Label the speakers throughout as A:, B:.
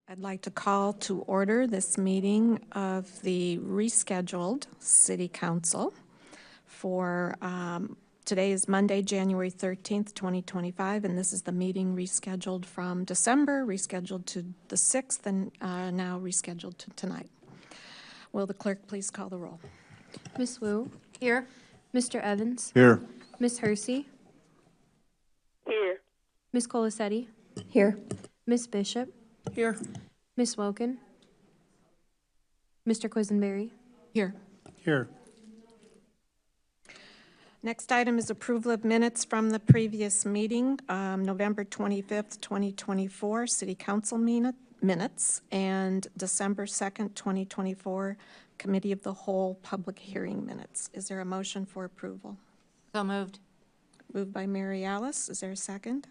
A: I'd like to call to order this meeting of the rescheduled City Council for today is Monday, January 13th, 2025, and this is the meeting rescheduled from December, rescheduled to the 6th, and now rescheduled to tonight. Will the clerk please call the roll?
B: Ms. Wu?
C: Here.
B: Mr. Evans?
D: Here.
B: Ms. Hersey?
C: Here.
B: Ms. Colasetti?
E: Here.
B: Ms. Bishop?
C: Here.
B: Ms. Woken? Mr. Quisenberry?
A: Here.
D: Here.
A: Next item is approval of minutes from the previous meeting, November 25th, 2024, City Council minutes, and December 2nd, 2024, Committee of the Whole public hearing minutes. Is there a motion for approval?
C: So moved.
A: Moved by Mary Alice. Is there a second?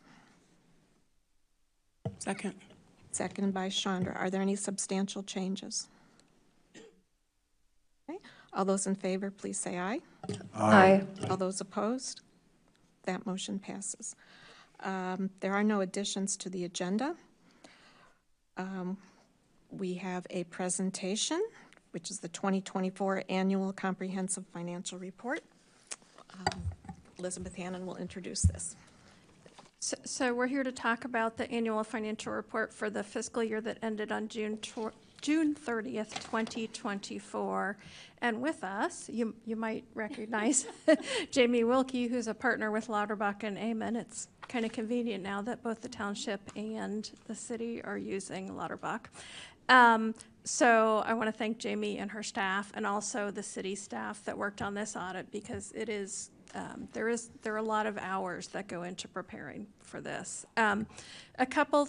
C: Second.
A: Seconded by Chandra. Are there any substantial changes? Okay. All those in favor, please say aye.
E: Aye.
A: All those opposed? That motion passes. There are no additions to the agenda. We have a presentation, which is the 2024 Annual Comprehensive Financial Report. Elizabeth Hannon will introduce this.
F: So we're here to talk about the annual financial report for the fiscal year that ended on June 30th, 2024. And with us, you might recognize Jamie Wilkie, who's a partner with Lauterbach and Amen. It's kind of convenient now that both the township and the city are using Lauterbach. So I want to thank Jamie and her staff, and also the city staff that worked on this audit, because it is there are a lot of hours that go into preparing for this. A couple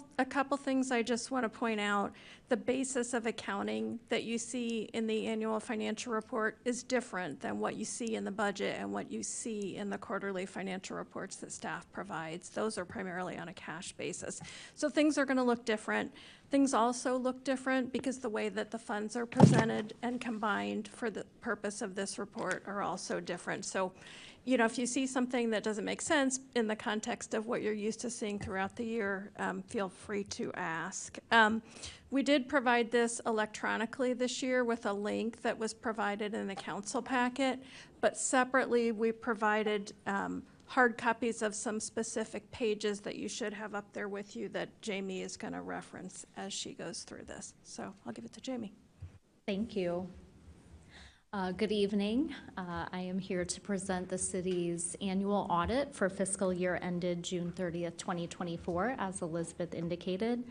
F: things I just want to point out. The basis of accounting that you see in the annual financial report is different than what you see in the budget and what you see in the quarterly financial reports that staff provides. Those are primarily on a cash basis. So things are going to look different. Things also look different because the way that the funds are presented and combined for the purpose of this report are also different. So, you know, if you see something that doesn't make sense in the context of what you're used to seeing throughout the year, feel free to ask. We did provide this electronically this year with a link that was provided in the council packet, but separately we provided hard copies of some specific pages that you should have up there with you that Jamie is going to reference as she goes through this. So I'll give it to Jamie.
E: Thank you. Good evening. I am here to present the city's annual audit for fiscal year ended June 30th, 2024, as Elizabeth indicated.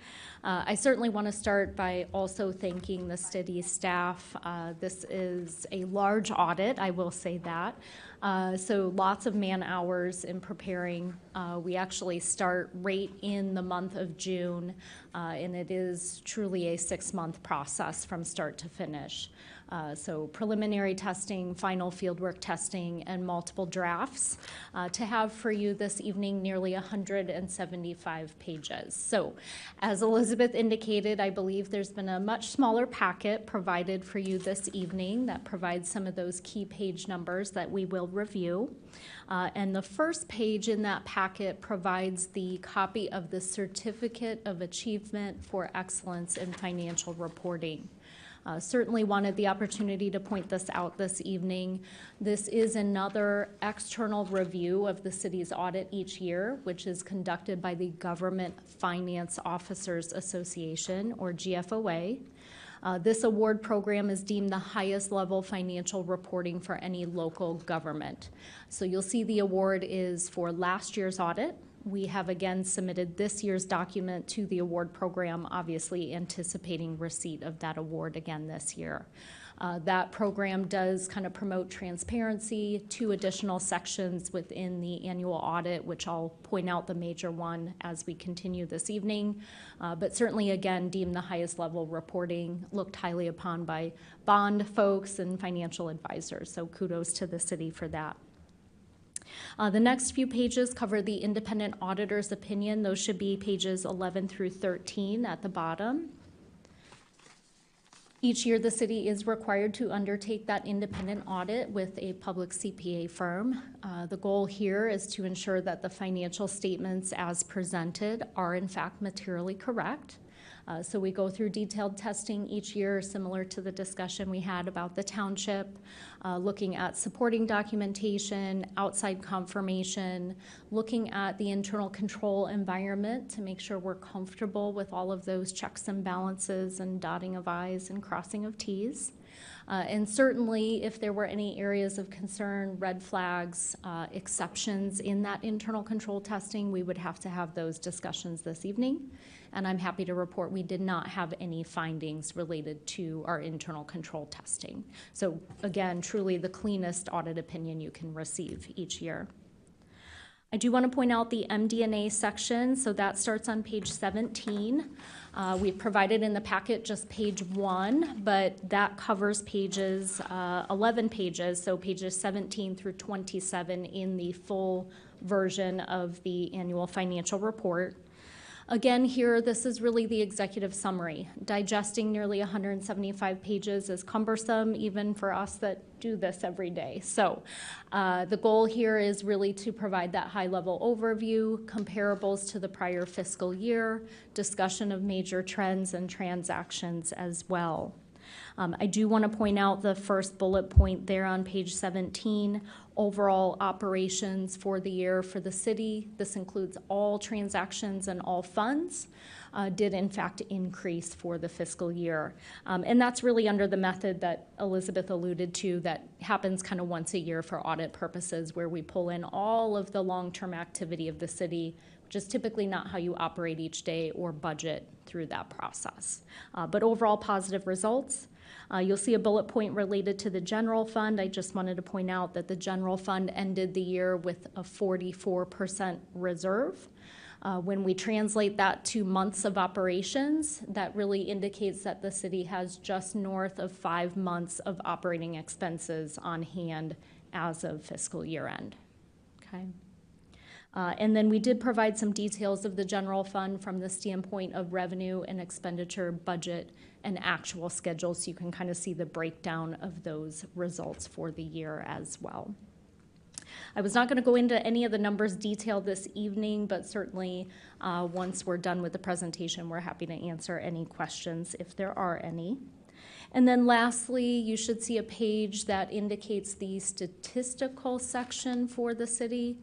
E: I certainly want to start by also thanking the city staff. This is a large audit, I will say that. So lots of man hours in preparing. We actually start right in the month of June, and it is truly a 6-month process from start to finish. So preliminary testing, final fieldwork testing, and multiple drafts to have for you this evening, nearly 175 pages. So as Elizabeth indicated, I believe there's been a much smaller packet provided for you this evening that provides some of those key page numbers that we will review. And the first page in that packet provides the copy of the Certificate of Achievement for Excellence in Financial Reporting. Certainly wanted the opportunity to point this out this evening. This is another external review of the city's audit each year, which is conducted by the Government Finance Officers Association, or GFOA. This award program is deemed the highest level financial reporting for any local government. So you'll see the award is for last year's audit. We have again submitted this year's document to the award program, obviously anticipating receipt of that award again this year. That program does kind of promote transparency, 2 additional sections within the annual audit, which I'll point out the major one as we continue this evening. But certainly, again, deemed the highest level reporting, looked highly upon by bond folks and financial advisors. So kudos to the city for that. The next few pages cover the independent auditor's opinion. Those should be pages 11 through 13 at the bottom. Each year, the city is required to undertake that independent audit with a public CPA firm. The goal here is to ensure that the financial statements as presented are in fact materially correct. So we go through detailed testing each year, similar to the discussion we had about the township, looking at supporting documentation, outside confirmation, looking at the internal control environment to make sure we're comfortable with all of those checks and balances and dotting of I's and crossing of T's. And certainly, if there were any areas of concern, red flags, exceptions in that internal control testing, we would have to have those discussions this evening. And I'm happy to report we did not have any findings related to our internal control testing. So again, truly the cleanest audit opinion you can receive each year. I do want to point out the MD&A section, so that starts on page 17. We've provided in the packet just page 1, but that covers pages, 11 pages, so pages 17 through 27 in the full version of the annual financial report. Again, here, this is really the executive summary. Digesting nearly 175 pages is cumbersome, even for us that do this every day. So the goal here is really to provide that high-level overview, comparables to the prior fiscal year, discussion of major trends and transactions as well. I do want to point out the first bullet point there on page 17, overall operations for the year for the city. This includes all transactions and all funds, did in fact increase for the fiscal year. And that's really under the method that Elizabeth alluded to that happens kind of once a year for audit purposes, where we pull in all of the long-term activity of the city, which is typically not how you operate each day or budget through that process. But overall positive results. You'll see a bullet point related to the general fund. I just wanted to point out that the general fund ended the year with a 44% reserve. When we translate that to months of operations, that really indicates that the city has just north of 5 months of operating expenses on hand as of fiscal year end. Okay. And then we did provide some details of the general fund from the standpoint of revenue and expenditure, budget, and actual schedule, so you can kind of see the breakdown of those results for the year as well. I was not going to go into any of the numbers detailed this evening, but certainly once we're done with the presentation, we're happy to answer any questions if there are any. And then lastly, you should see a page that indicates the statistical section for the city.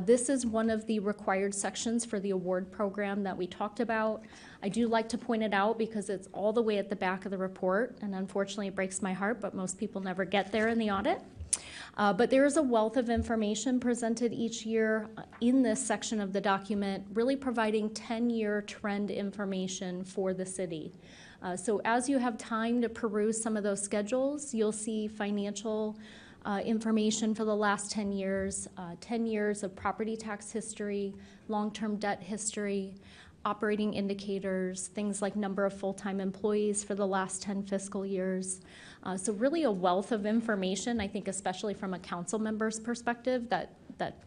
E: This is one of the required sections for the award program that we talked about. I do like to point it out because it's all the way at the back of the report, and unfortunately it breaks my heart, but most people never get there in the audit. But there is a wealth of information presented each year in this section of the document, really providing 10-year trend information for the city. So as you have time to peruse some of those schedules, you'll see financial information for the last 10 years, 10 years of property tax history, long-term debt history, operating indicators, things like number of full-time employees for the last 10 fiscal years. So really a wealth of information, I think especially from a council member's perspective, that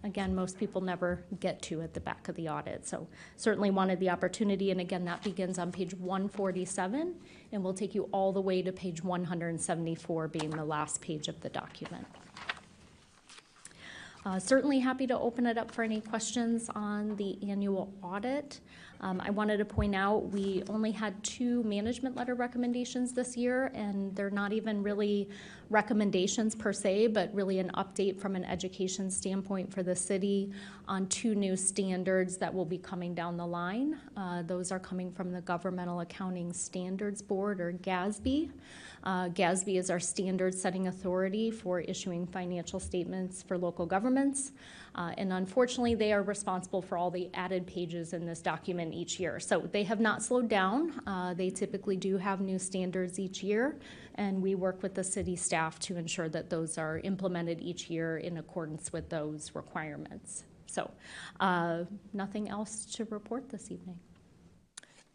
E: again, most people never get to at the back of the audit. So certainly wanted the opportunity, and again, that begins on page 147, and will take you all the way to page 174, being the last page of the document. Certainly happy to open it up for any questions on the annual audit. I wanted to point out we only had 2 management letter recommendations this year, and they're not even really recommendations per se, but really an update from an education standpoint for the city on 2 new standards that will be coming down the line. Those are coming from the Governmental Accounting Standards Board, or GASB. GASB is our standard setting authority for issuing financial statements for local governments. And unfortunately, they are responsible for all the added pages in this document each year. So they have not slowed down. They typically do have new standards each year, and we work with the city staff to ensure that those are implemented each year in accordance with those requirements. So nothing else to report this evening.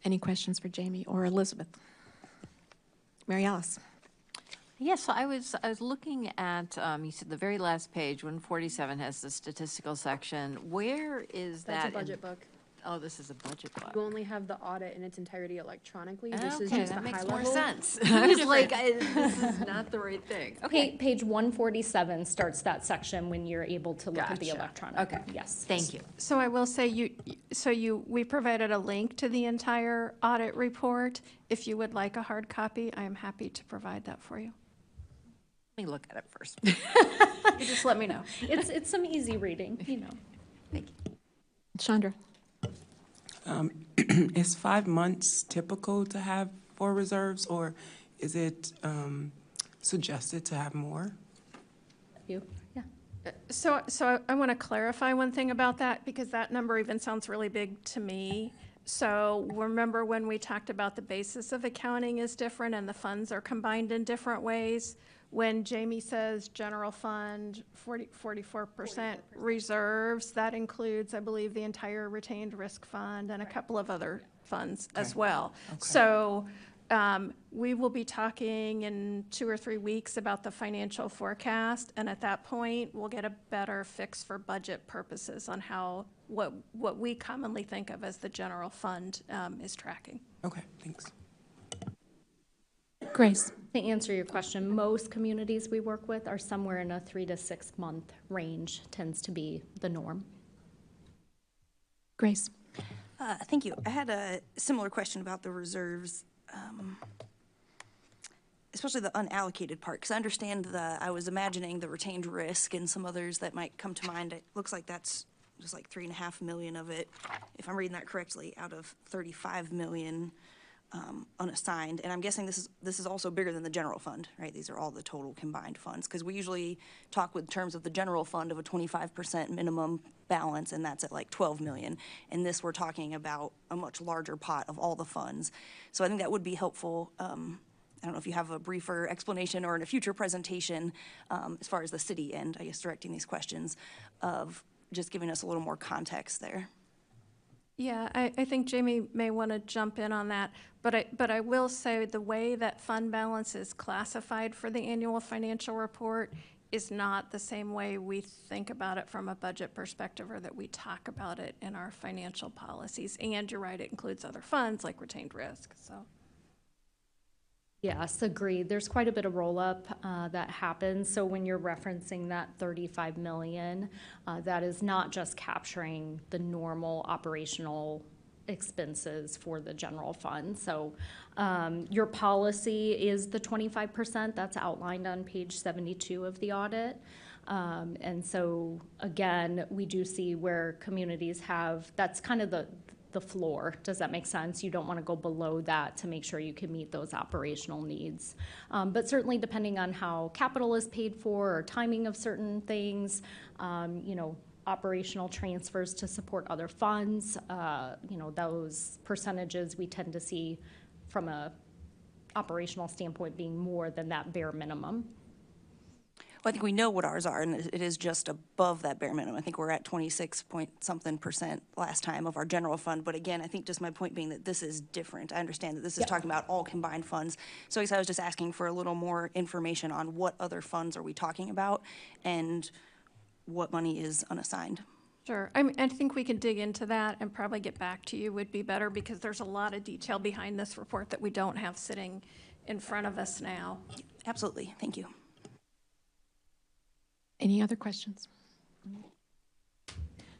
A: Any questions for Jamie or Elizabeth? Mary Alice.
C: Yes, so I was looking at, you said the very last page, 147 has the statistical section. Where is that?
B: That's a budget book.
C: Oh, this is a budget book.
B: You only have the audit in its entirety electronically. This is
C: Okay,
B: just
C: that
B: the high
C: makes more
B: level.
C: sense. I was like, this is not the right thing. Okay,
E: Page 147 starts that section when you're able to look at the
C: Gotcha.
E: electronic.
C: Okay.
E: Yes.
C: thank you.
F: So I will say we provided a link to the entire audit report. If you would like a hard copy, I am happy to provide that for you.
C: Let me look at it first.
F: You just let me know.
E: It's some easy reading, you know.
C: Thank you.
A: Chandra?
D: Is 5 months typical to have for reserves, or is it suggested to have more?
E: You, yeah.
F: So I want to clarify one thing about that, because that number even sounds really big to me. So remember when we talked about the basis of accounting is different and the funds are combined in different ways? When Jamie says general fund, 44% reserves, that includes, I believe, the entire retained risk fund and a couple of other funds as well. So we will be talking in 2 or 3 weeks about the financial forecast, and at that point, we'll get a better fix for budget purposes on how, what we commonly think of as the general fund is tracking.
D: Okay, thanks.
A: Grace?
E: To answer your question, most communities we work with are somewhere in a 3 to 6 month range, tends to be the norm.
A: Grace?
G: Thank you. I had a similar question about the reserves, especially the unallocated part, because I understand I was imagining the retained risk and some others that might come to mind. It looks like that's just like 3.5 million of it, if I'm reading that correctly, out of 35 million unassigned. And I'm guessing this is also bigger than the general fund, right? These are all the total combined funds, because we usually talk with terms of the general fund of a 25% minimum balance, and that's at like 12 million. And this, we're talking about a much larger pot of all the funds. So I think that would be helpful. I don't know if you have a briefer explanation or in a future presentation, as far as the city end, I guess, directing these questions, of just giving us a little more context there.
F: Yeah, I think Jamie may want to jump in on that, but I will say the way that fund balance is classified for the annual financial report is not the same way we think about it from a budget perspective, or that we talk about it in our financial policies. And you're right, it includes other funds like retained risk, so.
E: Yes, agreed. There's quite a bit of roll-up that happens. So when you're referencing that 35 million, that is not just capturing the normal operational expenses for the general fund. So your policy is the 25%. That's outlined on page 72 of the audit. And so, again, we do see where communities have, that's kind of the floor. Does that make sense? You don't want to go below that to make sure you can meet those operational needs. But certainly depending on how capital is paid for or timing of certain things, you know, operational transfers to support other funds, you know, those percentages we tend to see from a operational standpoint being more than that bare minimum.
G: Well, I think we know what ours are, and it is just above that bare minimum. I think we're at 26-point-something% last time of our general fund. But again, I think just my point being that this is different. I understand that this is talking about all combined funds. So I guess I was just asking for a little more information on what other funds are we talking about and what money is unassigned.
F: Sure. I think we can dig into that and probably get back to you would be better, because there's a lot of detail behind this report that we don't have sitting in front of us now.
G: Absolutely. Thank you.
A: Any other questions?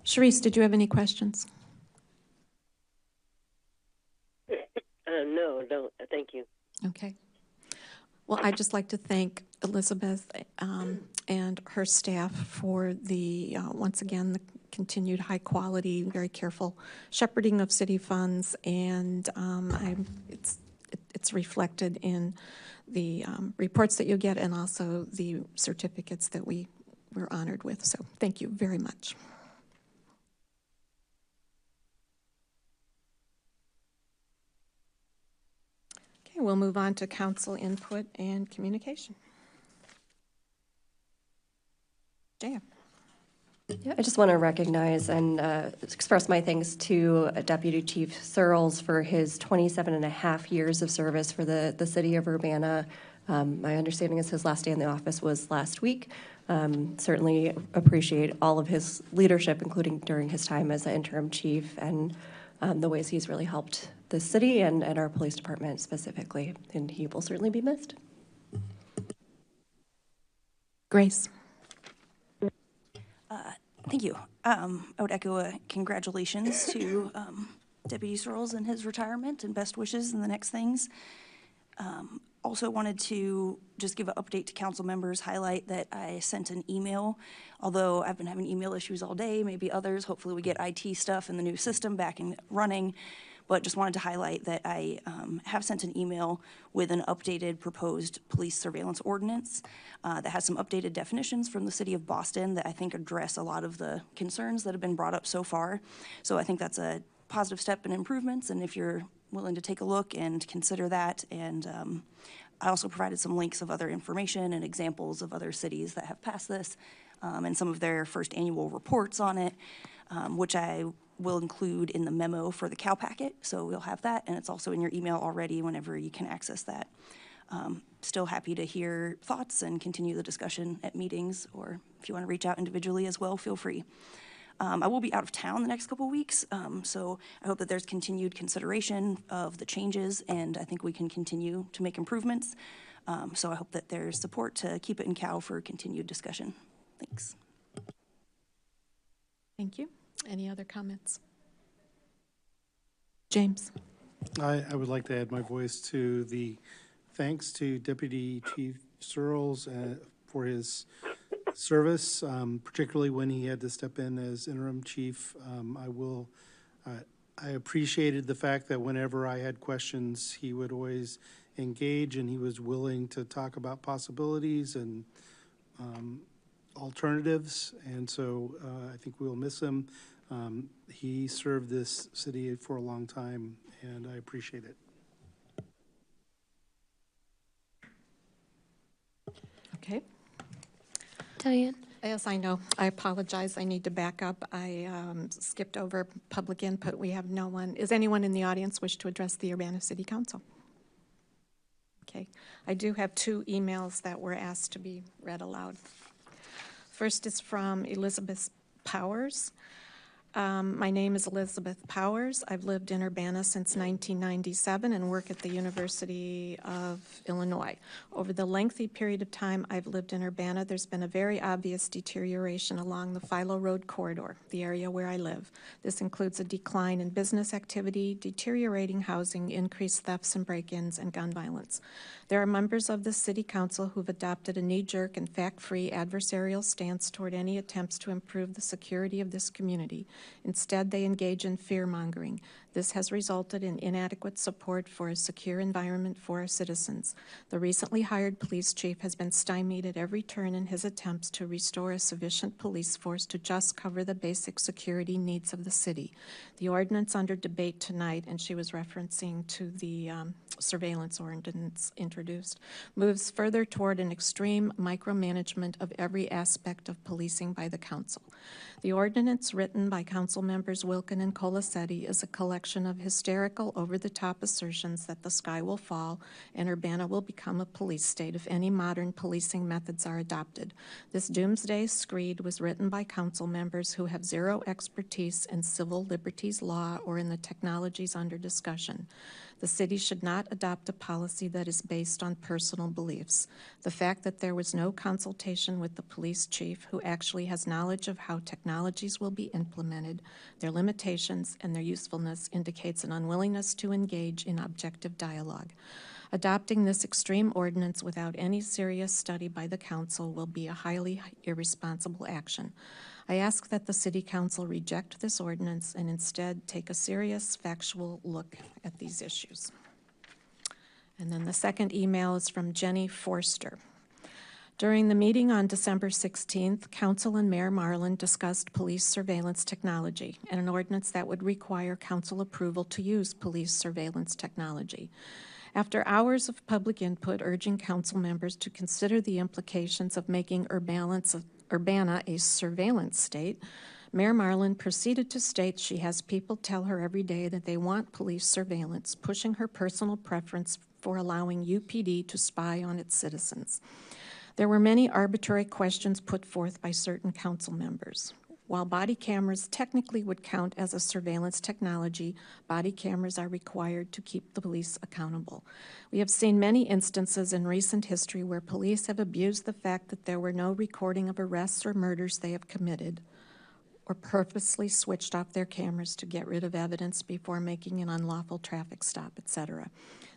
A: Sharice, did you have any questions?
H: No, don't. Thank you.
A: Okay. Well, I'd just like to thank Elizabeth and her staff for the, once again, the continued high quality, very careful shepherding of city funds, and it's reflected in the reports that you get and also the certificates that we're honored with. So thank you very much. Okay, we'll move on to council input and communication. Jaya.
I: Yeah, I just want to recognize and express my thanks to Deputy Chief Searles for his 27.5 years of service for the city of Urbana. My understanding is his last day in the office was last week. Certainly appreciate all of his leadership, including during his time as the interim chief, and the ways he's really helped the city and our police department specifically, and he will certainly be missed.
A: Grace.
G: Thank you. I would echo a congratulations to Deputy Searles in his retirement and best wishes in the next things. Also wanted to just give an update to council members, highlight that I sent an email, although I've been having email issues all day, maybe others. Hopefully we get IT stuff and the new system back and running. But just wanted to highlight that I have sent an email with an updated proposed police surveillance ordinance that has some updated definitions from the city of Boston that I think address a lot of the concerns that have been brought up so far. So I think that's a positive step in improvements, and if you're willing to take a look and consider that. And I also provided some links of other information and examples of other cities that have passed this and some of their first annual reports on it, which I will include in the memo for the Cal packet. So we'll have that, and it's also in your email already whenever you can access that. Still happy to hear thoughts and continue the discussion at meetings, or if you want to reach out individually as well, feel free. I will be out of town the next couple of weeks, so I hope that there's continued consideration of the changes, and I think we can continue to make improvements. So I hope that there's support to keep it in Cal for continued discussion. Thanks.
A: Thank you. Any other comments? James.
H: I would like to add my voice to the thanks to Deputy Chief Searles for his service, particularly when he had to step in as interim chief. I appreciated the fact that whenever I had questions, he would always engage, and he was willing to talk about possibilities and alternatives, and so I think we'll miss him. He served this city for a long time, and I appreciate it.
A: Okay.
F: Diane?
A: Yes, I know. I apologize. I need to back up. I skipped over public input. We have no one. Is anyone in the audience wish to address the Urbana City Council? Okay. I do have 2 emails that were asked to be read aloud. First is from Elizabeth Powers. My name is Elizabeth Powers. I've lived in Urbana since 1997 and work at the University of Illinois. Over the lengthy period of time I've lived in Urbana, there's been a very obvious deterioration along the Philo Road corridor, the area where I live. This includes a decline in business activity, deteriorating housing, increased thefts and break-ins, and gun violence. There are members of the City Council who've adopted a knee-jerk and fact-free adversarial stance toward any attempts to improve the security of this community. Instead, they engage in fear-mongering. This has resulted in inadequate support for a secure environment for our citizens. The recently hired police chief has been stymied at every turn in his attempts to restore a sufficient police force to just cover the basic security needs of the city. The ordinance under debate tonight, and she was referencing to the surveillance ordinance introduced, moves further toward an extreme micromanagement of every aspect of policing by the council. The ordinance written by council members Wilkin and Colasetti is a collection of hysterical, over-the-top assertions that the sky will fall and Urbana will become a police state if any modern policing methods are adopted. This doomsday screed was written by council members who have zero expertise in civil liberties law or in the technologies under discussion. The city should not adopt a policy that is based on personal beliefs. The fact that there was no consultation with the police chief, who actually has knowledge of how technologies will be implemented, their limitations, and their usefulness, indicates an unwillingness to engage in objective dialogue. Adopting this extreme ordinance without any serious study by the council will be a highly irresponsible action. I ask that the City Council reject this ordinance and instead take a serious, factual look at these issues. And then the second email is from Jenny Forster. During the meeting on December 16th, Council and Mayor Marlin discussed police surveillance technology and an ordinance that would require council approval to use police surveillance technology. After hours of public input urging council members to consider the implications of making Urbana a surveillance state, Mayor Marlin proceeded to state she has people tell her every day that they want police surveillance, pushing her personal preference for allowing UPD to spy on its citizens. There were many arbitrary questions put forth by certain council members. While body cameras technically would count as a surveillance technology, body cameras are required to keep the police accountable. We have seen many instances in recent history where police have abused the fact that there were no recording of arrests or murders they have committed, or purposely switched off their cameras to get rid of evidence before making an unlawful traffic stop, etc.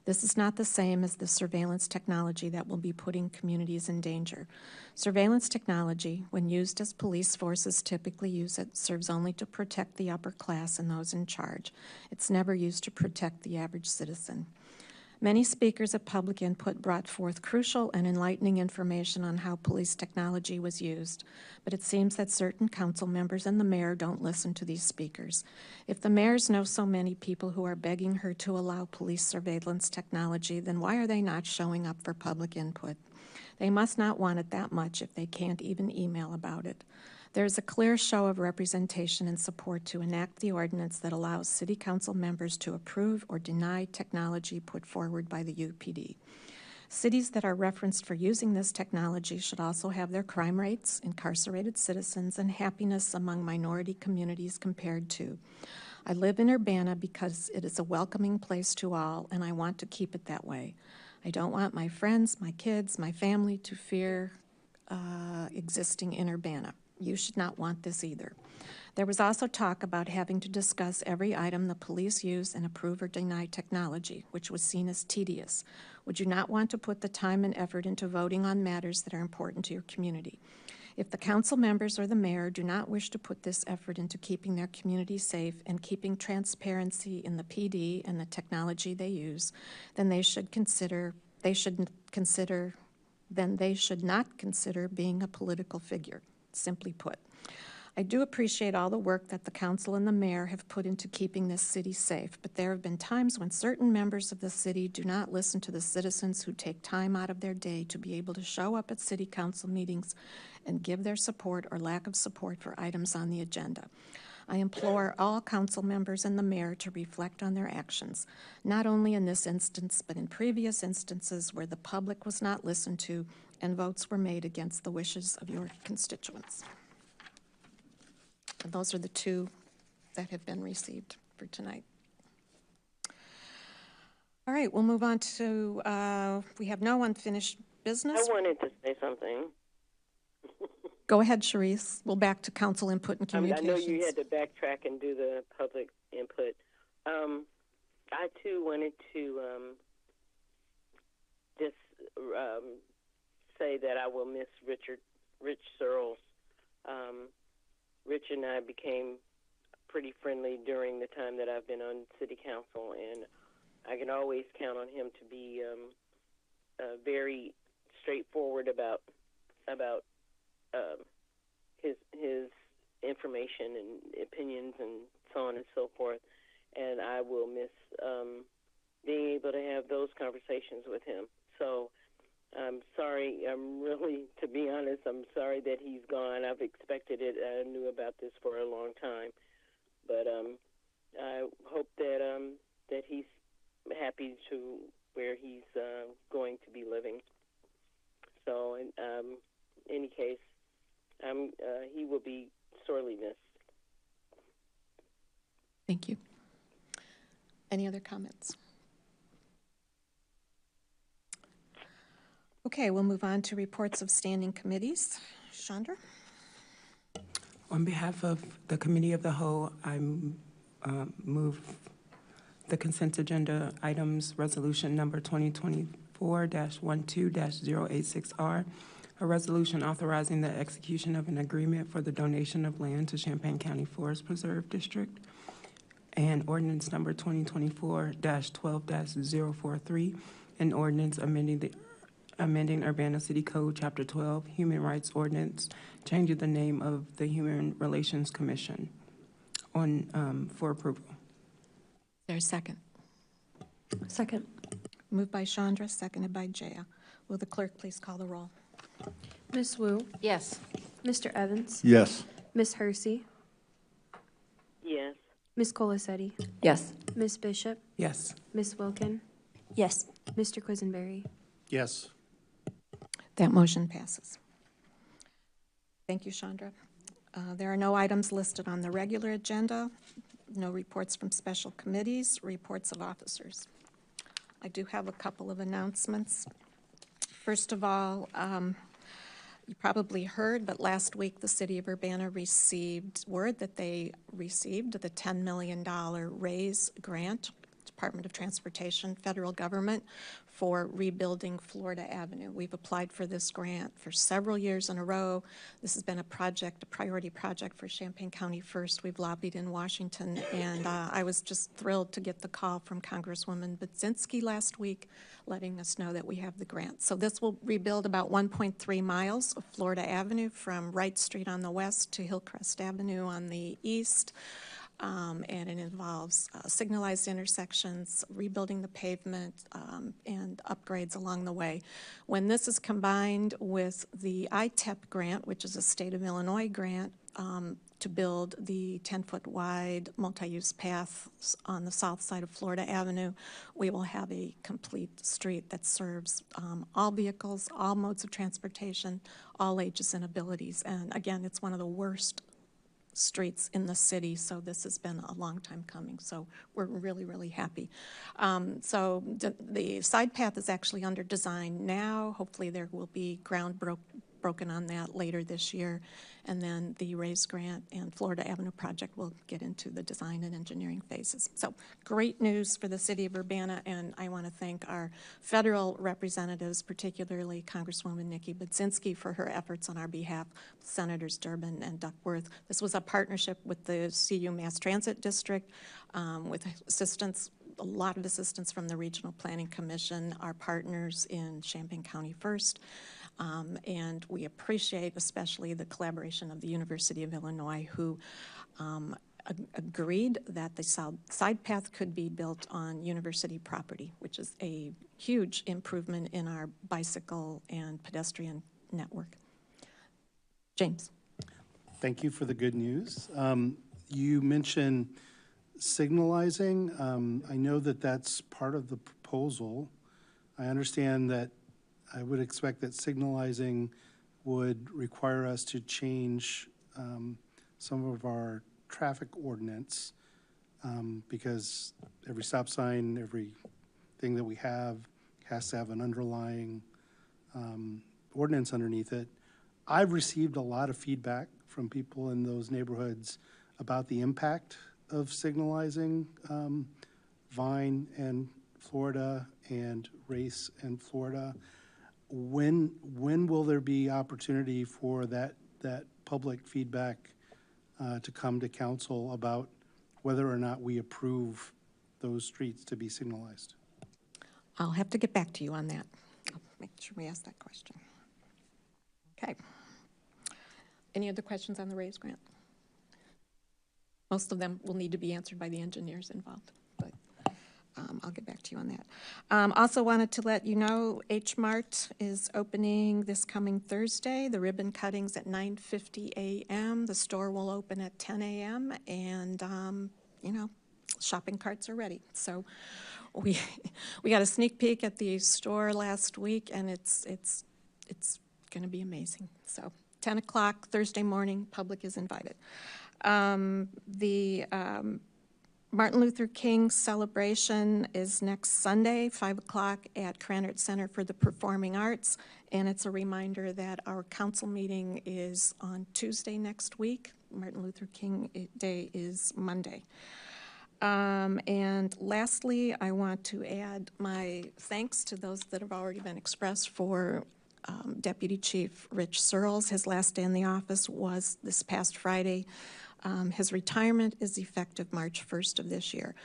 A: This is not the same as the surveillance technology that will be putting communities in danger. Surveillance technology, when used as police forces typically use it, serves only to protect the upper class and those in charge. It's never used to protect the average citizen. Many speakers at public input brought forth crucial and enlightening information on how police technology was used, but it seems that certain council members and the mayor don't listen to these speakers. If the mayors know so many people who are begging her to allow police surveillance technology, then why are they not showing up for public input? They must not want it that much if they can't even email about it. There's a clear show of representation and support to enact the ordinance that allows city council members to approve or deny technology put forward by the UPD. Cities that are referenced for using this technology should also have their crime rates, incarcerated citizens, and happiness among minority communities compared to. I live in Urbana because it is a welcoming place to all, and I want to keep it that way. I don't want my friends, my kids, my family to fear existing in Urbana. You should not want this either. There was also talk about having to discuss every item the police use and approve or deny technology, which was seen as tedious. Would you not want to put the time and effort into voting on matters that are important to your community? If the council members or the mayor do not wish to put this effort into keeping their community safe and keeping transparency in the PD and the technology they use, then they should not consider being a political figure. Simply put, I do appreciate all the work that the council and the mayor have put into keeping this city safe, but there have been times when certain members of the city do not listen to the citizens who take time out of their day to be able to show up at city council meetings and give their support or lack of support for items on the agenda. I implore all council members and the mayor to reflect on their actions, not only in this instance, but in previous instances where the public was not listened to and votes were made against the wishes of your constituents. And those are the two that have been received for tonight. All right, we'll move on to, we have no unfinished business.
J: I wanted to say something.
A: Go ahead, Sharice. We'll back to council input and communications.
J: I know you had to backtrack and do the public input. I, too, wanted to just say that I will miss Rich Searles. Rich and I became pretty friendly during the time that I've been on city council, and I can always count on him to be very straightforward about his information and opinions and so on and so forth. And I will miss being able to have those conversations with him. So I'm sorry. To be honest, I'm sorry that he's gone. I've expected it. I knew about this for a long time. But I hope that he's happy to where he's going to be living. So in any case, he will be sorely missed.
A: Thank you. Any other comments? Okay, we'll move on to reports of standing committees. Chandra?
D: On behalf of the Committee of the Whole, I move the consent agenda items, resolution number 2024-12-086R, a resolution authorizing the execution of an agreement for the donation of land to Champaign County Forest Preserve District, and ordinance number 2024-12-043, an ordinance amending Urbana City Code, Chapter 12, Human Rights Ordinance, changing the name of the Human Relations Commission for approval.
A: Is there a second?
I: Second.
A: Moved by Chandra, seconded by Jaya. Will the clerk please call the roll?
B: Ms. Wu,
C: Yes.
B: Mr. Evans,
K: Yes.
B: Ms. Hersey,
J: Yes.
B: Ms. Colasetti,
I: Yes.
B: Ms. Bishop,
D: Yes.
B: Ms. Wilkin,
I: Yes.
B: Mr. Quisenberry.
H: Yes.
A: That motion passes. Thank you, Chandra. There are no items listed on the regular agenda, no reports from special committees, reports of officers. I do have a couple of announcements. First of all, you probably heard, but last week the City of Urbana received word that they received the $10 million RAISE grant, Department of Transportation, federal government, for rebuilding Florida Avenue. We've applied for this grant for several years in a row. This has been a project, a priority project for Champaign County First. We've lobbied in Washington, and I was just thrilled to get the call from Congresswoman Budzinski last week letting us know that we have the grant. So this will rebuild about 1.3 miles of Florida Avenue from Wright Street on the west to Hillcrest Avenue on the east. And it involves signalized intersections, rebuilding the pavement, and upgrades along the way. When this is combined with the ITEP grant, which is a state of Illinois grant, to build the 10-foot wide multi-use paths on the south side of Florida Avenue, we will have a complete street that serves all vehicles, all modes of transportation, all ages and abilities. And again, it's one of the worst streets in the city, so this has been a long time coming, so we're really, really happy. So the side path is actually under design now. Hopefully there will be ground broken on that later this year, and then the RAISE grant and Florida Avenue project will get into the design and engineering phases. So great news for the City of Urbana, and I want to thank our federal representatives, particularly Congresswoman Nikki Budzinski, for her efforts on our behalf, Senators Durbin and Duckworth. This was a partnership with the CU Mass Transit District with assistance, a lot of assistance from the Regional Planning Commission, our partners in Champaign County First, and we appreciate especially the collaboration of the University of Illinois, who agreed that the side path could be built on university property, which is a huge improvement in our bicycle and pedestrian network. James.
H: Thank you for the good news. You mentioned signalizing. I know that that's part of the proposal. I understand that I would expect that signalizing would require us to change some of our traffic ordinance because every stop sign, everything that we have has to have an underlying ordinance underneath it. I've received a lot of feedback from people in those neighborhoods about the impact of signalizing Vine and Florida and Race and Florida. When will there be opportunity for that public feedback to come to council about whether or not we approve those streets to be signalized?
A: I'll have to get back to you on that. I'll make sure we ask that question. Okay. Any other questions on the RAISE grant? Most of them will need to be answered by the engineers involved, but I'll get back to you on that. Also wanted to let you know H Mart is opening this coming Thursday. The ribbon cutting's at 9:50 a.m. The store will open at 10 a.m. and shopping carts are ready. So we got a sneak peek at the store last week, and it's going to be amazing. So 10 o'clock Thursday morning, public is invited. The Martin Luther King celebration is next Sunday, 5 o'clock at Cranert Center for the Performing Arts, and it's a reminder that our council meeting is on Tuesday next week. Martin Luther King Day is Monday. And lastly, I want to add my thanks to those that have already been expressed for Deputy Chief Rich Searles. His last day in the office was this past Friday. His retirement is effective March 1st of this year.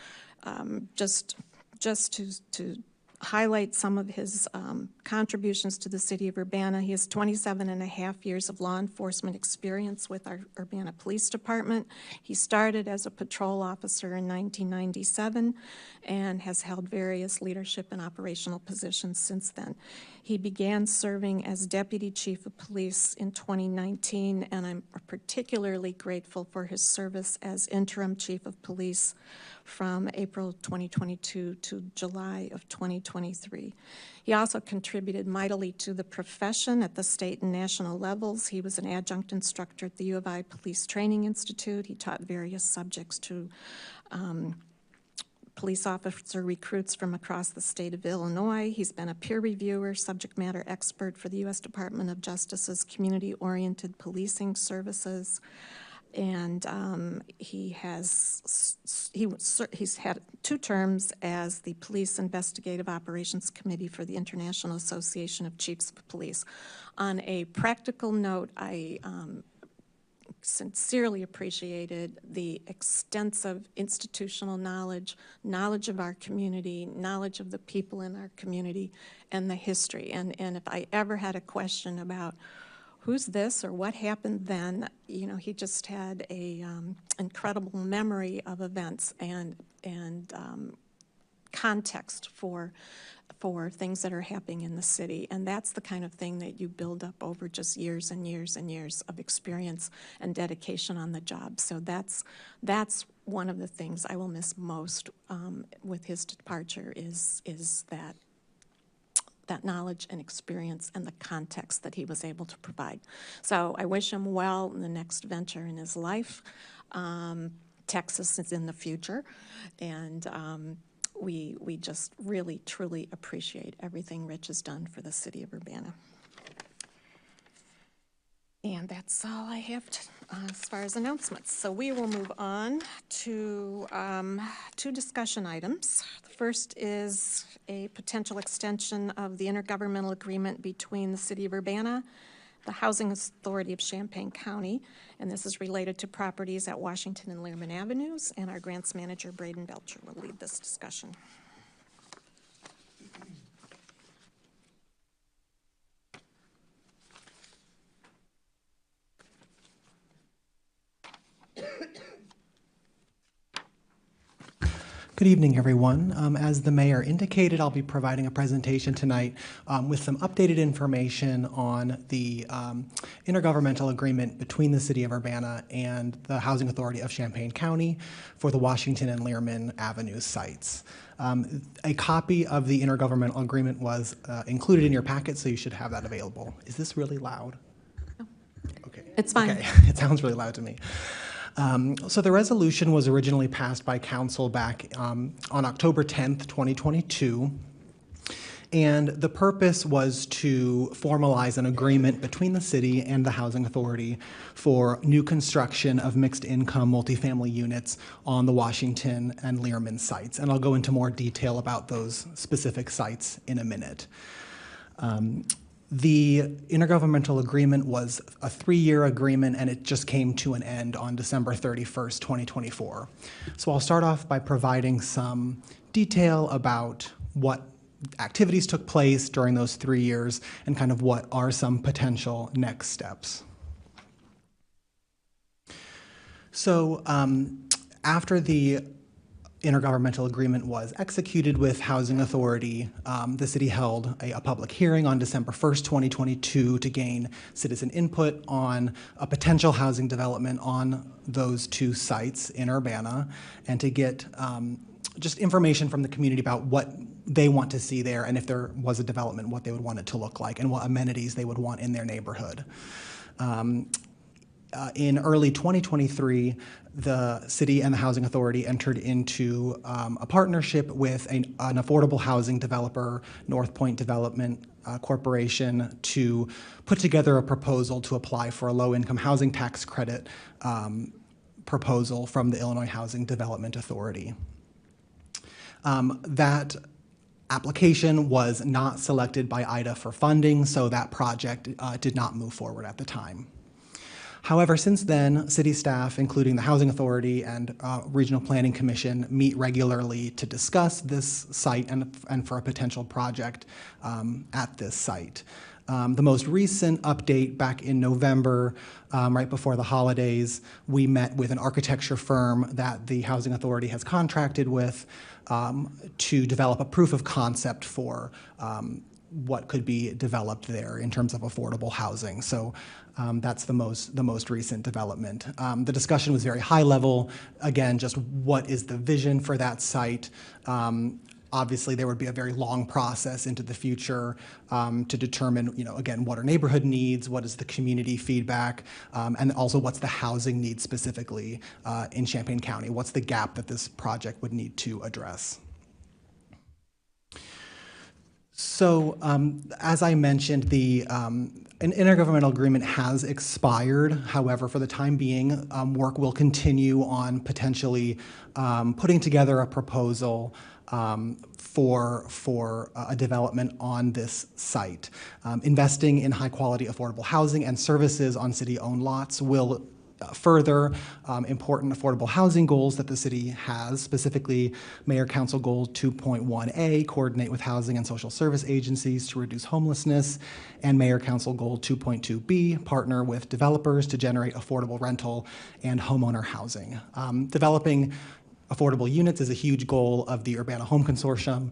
A: Just to highlight some of his contributions to the City of Urbana, he has 27 and a half years of law enforcement experience with our Urbana Police Department. He started as a patrol officer in 1997 and has held various leadership and operational positions since then. He began serving as Deputy Chief of Police in 2019, and I'm particularly grateful for his service as Interim Chief of Police from April 2022 to July of 2023. He also contributed mightily to the profession at the state and national levels. He was an adjunct instructor at the U of I Police Training Institute. He taught various subjects to police officer recruits from across the state of Illinois. He's been a peer reviewer, subject matter expert for the U.S. Department of Justice's Community-Oriented Policing Services. And he's had 2 terms as the Police Investigative Operations Committee for the International Association of Chiefs of Police. On a practical note, I sincerely appreciated the extensive institutional knowledge of our community, knowledge of the people in our community, and the history. And if I ever had a question about who's this or what happened then, you know, he just had a incredible memory of events and context for things that are happening in the city. And that's the kind of thing that you build up over just years and years and years of experience and dedication on the job. So that's one of the things I will miss most with his departure is that knowledge and experience and the context that he was able to provide. So I wish him well in the next venture in his life. Texas is in the future, and we just really, truly appreciate everything Rich has done for the city of Urbana. And that's all I have as far as announcements. So we will move on to 2 discussion items. The first is a potential extension of the intergovernmental agreement between the city of Urbana, the Housing Authority of Champaign County, and this is related to properties at Washington and Learman Avenues, and our grants manager, Braden Belcher, will lead this discussion.
K: Good evening, everyone. As the mayor indicated, I'll be providing a presentation tonight with some updated information on the intergovernmental agreement between the City of Urbana and the Housing Authority of Champaign County for the Washington and Learman Avenue sites. A copy of the intergovernmental agreement was included in your packet, so you should have that available. Is this really loud?
A: No.
K: Okay.
A: It's fine.
K: Okay. It sounds really loud to me. So the resolution was originally passed by council back on October 10th, 2022, and the purpose was to formalize an agreement between the city and the Housing Authority for new construction of mixed-income multifamily units on the Washington and Learman sites, and I'll go into more detail about those specific sites in a minute. The intergovernmental agreement was a 3-year agreement, and it just came to an end on December 31st, 2024. So I'll start off by providing some detail about what activities took place during those 3 years and kind of what are some potential next steps. So after the intergovernmental agreement was executed with Housing Authority, the city held a public hearing on December 1st, 2022 to gain citizen input on a potential housing development on those 2 sites in Urbana and to get just information from the community about what they want to see there and if there was a development, what they would want it to look like and what amenities they would want in their neighborhood. In early 2023, the city and the Housing Authority entered into a partnership with an affordable housing developer, North Point Development Corporation, to put together a proposal to apply for a low-income housing tax credit proposal from the Illinois Housing Development Authority. That application was not selected by IDA for funding, so that project did not move forward at the time. However, since then, city staff, including the Housing Authority and Regional Planning Commission, meet regularly to discuss this site and for a potential project at this site. The most recent update back in November, right before the holidays, we met with an architecture firm that the Housing Authority has contracted with to develop a proof of concept for what could be developed there in terms of affordable housing. So that's the most recent development. The discussion was very high level. Again, just what is the vision for that site? Obviously, there would be a very long process into the future to determine, again, what are neighborhood needs, what is the community feedback, and also what's the housing needs specifically in Champaign County? What's the gap that this project would need to address? So, as I mentioned, an intergovernmental agreement has expired. However, for the time being, work will continue on potentially putting together a proposal for a development on this site. Investing in high-quality affordable housing and services on city-owned lots will further important affordable housing goals that the city has, specifically Mayor Council Goal 2.1A, coordinate with housing and social service agencies to reduce homelessness, and Mayor Council Goal 2.2B, partner with developers to generate affordable rental and homeowner housing. Developing affordable units is a huge goal of the Urbana Home Consortium.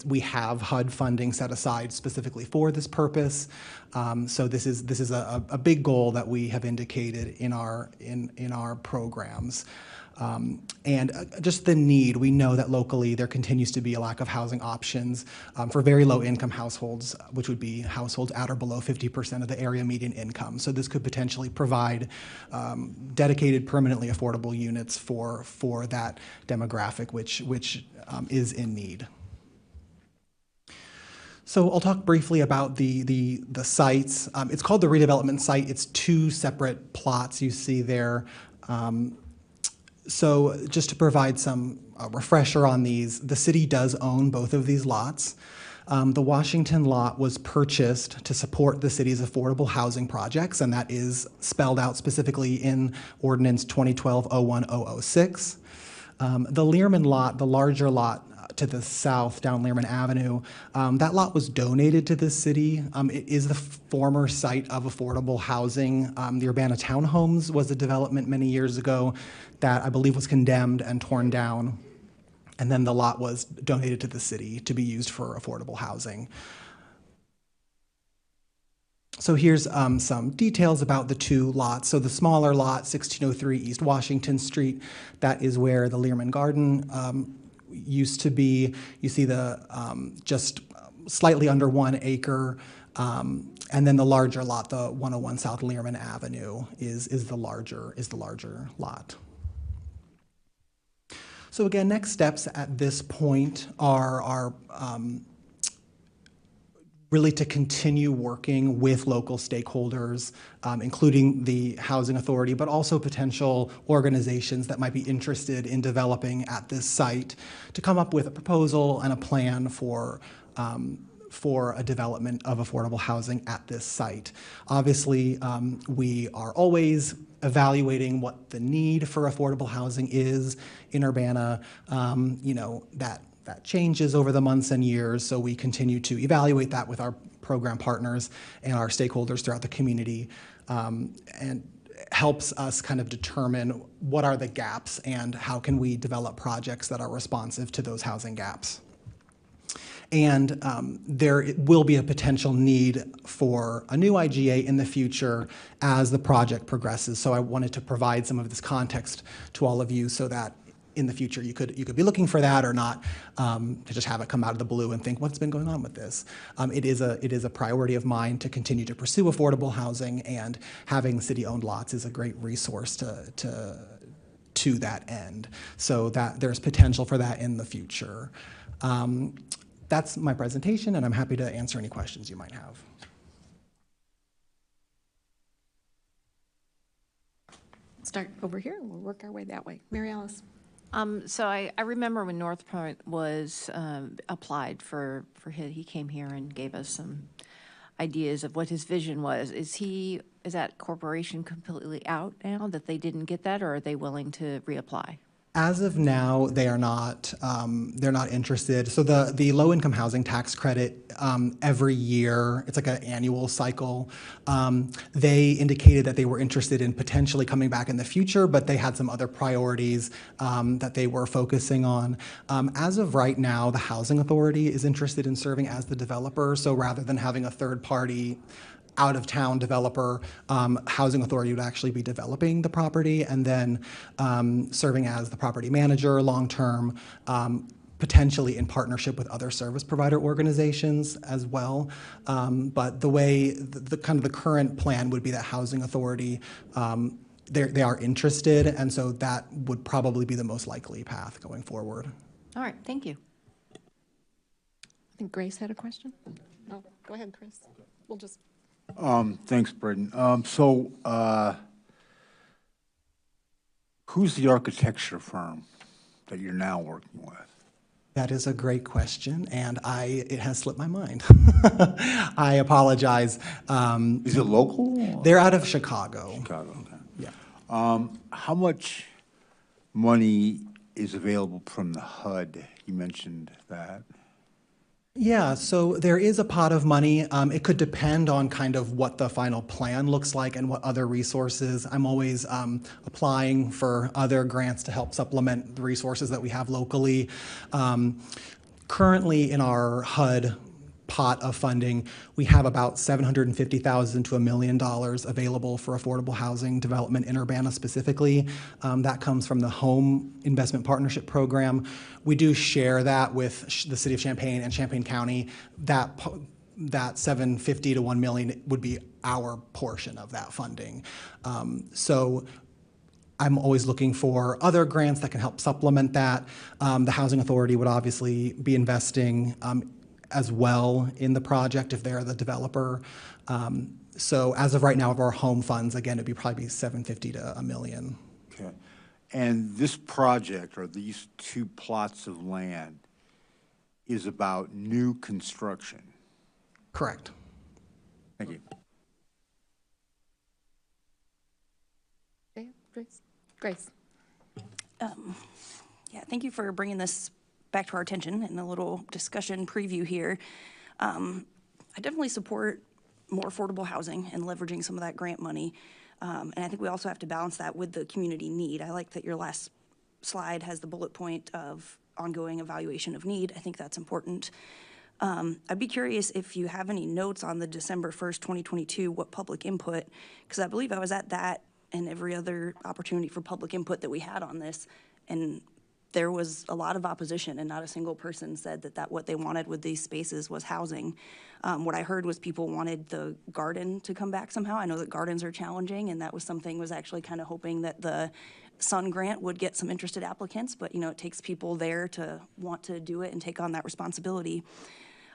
K: We have HUD funding set aside specifically for this purpose. So this is a big goal that we have indicated in our programs. And just the need, we know that locally there continues to be a lack of housing options for very low income households, which would be households at or below 50% of the area median income. So this could potentially provide dedicated permanently affordable units for that demographic, which is in need. So I'll talk briefly about the sites. It's called the redevelopment site. It's two separate plots you see there. So just to provide some refresher on these, the city does own both of these lots. The Washington lot was purchased to support the city's affordable housing projects, and that is spelled out specifically in Ordinance 2012-01006. The Learman lot, the larger lot to the south down Learman Avenue, that lot was donated to the city. It is the former site of affordable housing. The Urbana Townhomes was a development many years ago that I believe was condemned and torn down. And then the lot was donated to the city to be used for affordable housing. So here's some details about the two lots. So the smaller lot, 1603 East Washington Street, that is where the Learman Garden used to be. You see the just slightly under 1 acre. And then the larger lot, the 101 South Learman Avenue, is the larger lot. So again, next steps at this point are really to continue working with local stakeholders, including the Housing Authority, but also potential organizations that might be interested in developing at this site, to come up with a proposal and a plan for a development of affordable housing at this site. Obviously, we are always evaluating what the need for affordable housing is in Urbana. That changes over the months and years, so we continue to evaluate that with our program partners and our stakeholders throughout the community, and helps us kind of determine what are the gaps and how can we develop projects that are responsive to those housing gaps. And there will be a potential need for a new IGA in the future as the project progresses. So I wanted to provide some of this context to all of you so that in the future you could be looking for that, or not to just have it come out of the blue and think, what's been going on with this? It is a priority of mine to continue to pursue affordable housing, and having city-owned lots is a great resource to that end. So that there's potential for that in the future. That's my presentation, and I'm happy to answer any questions you might have.
A: Start over here, and we'll work our way that way. Mary Alice.
C: So I remember when North Point was applied for he came here and gave us some ideas of what his vision was. Is that corporation completely out now that they didn't get that, or are they willing to reapply?
K: As of now, they are not. They're not interested. So the low income housing tax credit every year, it's like an annual cycle. They indicated that they were interested in potentially coming back in the future, but they had some other priorities that they were focusing on. As of right now, the Housing Authority is interested in serving as the developer. So rather than having a third party out-of-town developer, Housing Authority would actually be developing the property and then serving as the property manager long-term, potentially in partnership with other service provider organizations as well. But the way, the kind of the current plan would be that Housing Authority, they are interested, and so that would probably be the most likely path going forward.
C: All right, thank you.
A: I think Grace had a question. No, go ahead, Chris. We'll just.
L: Thanks, Braden. Who's the architecture firm that you're now working with?
K: That is a great question, and it has slipped my mind. I apologize.
L: Is it local?
K: They're out of Chicago.
L: Chicago, okay.
K: Yeah.
L: How much money is available from the HUD? You mentioned that.
K: Yeah, so there is a pot of money. It could depend on kind of what the final plan looks like and what other resources. I'm always applying for other grants to help supplement the resources that we have locally. Currently in our HUD pot of funding, we have about $750,000 to $1 million available for affordable housing development in Urbana specifically. That comes from the Home Investment Partnership Program. We do share that with the City of Champaign and Champaign County. That $750,000 to $1 million would be our portion of that funding. So I'm always looking for other grants that can help supplement that. The Housing Authority would obviously be investing as well in the project if they're the developer. So as of right now, of our home funds, again, it'd probably be $750,000 to $1 million.
L: Okay. And this project, or these two plots of land, is about new construction?
K: Correct.
L: Thank you.
A: Okay, Grace.
G: Yeah, thank you for bringing this back to our attention and a little discussion preview here. I definitely support more affordable housing and leveraging some of that grant money. And I think we also have to balance that with the community need. I like that your last slide has the bullet point of ongoing evaluation of need. I think that's important. I'd be curious if you have any notes on the December 1st, 2022, what public input, because I believe I was at that and every other opportunity for public input that we had on this, and there was a lot of opposition, and not a single person said that what they wanted with these spaces was housing. What I heard was people wanted the garden to come back somehow. I know that gardens are challenging, and that was something was actually kind of hoping that the Sun Grant would get some interested applicants, but it takes people there to want to do it and take on that responsibility.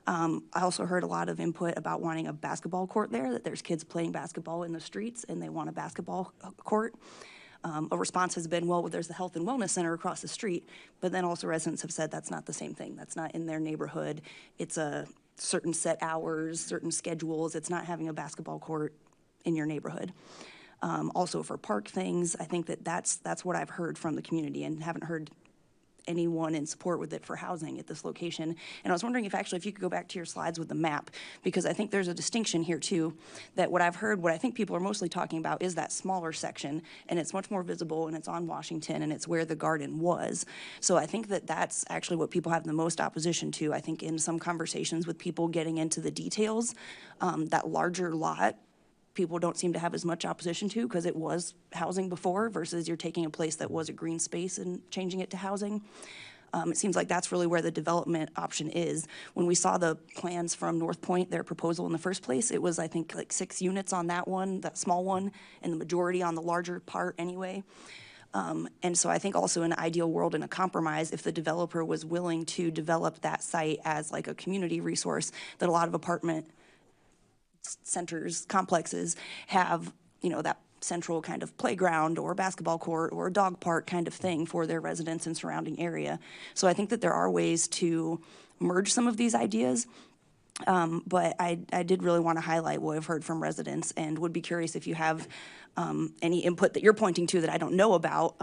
G: I also heard a lot of input about wanting a basketball court there, that there's kids playing basketball in the streets and they want a basketball court. A response has been, well, there's the Health and Wellness Center across the street, but then also residents have said that's not the same thing. That's not in their neighborhood. It's a certain set hours, certain schedules. It's not having a basketball court in your neighborhood. Also for park things, I think that's what I've heard from the community, and haven't heard anyone in support with it for housing at this location. And I was wondering if you could go back to your slides with the map, because I think there's a distinction here too, that what I've heard, what I think people are mostly talking about is that smaller section, and it's much more visible, and it's on Washington, and it's where the garden was. So I think that's actually what people have the most opposition to. I think in some conversations with people getting into the details, that larger lot, people don't seem to have as much opposition to, because it was housing before, versus you're taking a place that was a green space and changing it to housing. It seems like that's really where the development option is. When we saw the plans from North Point, their proposal in the first place, it was, I think, like 6 units on that one, that small one, and the majority on the larger part anyway. And so I think also in an ideal world, in a compromise, if the developer was willing to develop that site as like a community resource, that a lot of apartment centers, complexes have, that central kind of playground or basketball court or dog park kind of thing for their residents and surrounding area. So I think that there are ways to merge some of these ideas. But I did really want to highlight what I've heard from residents, and would be curious if you have any input that you're pointing to that I don't know about,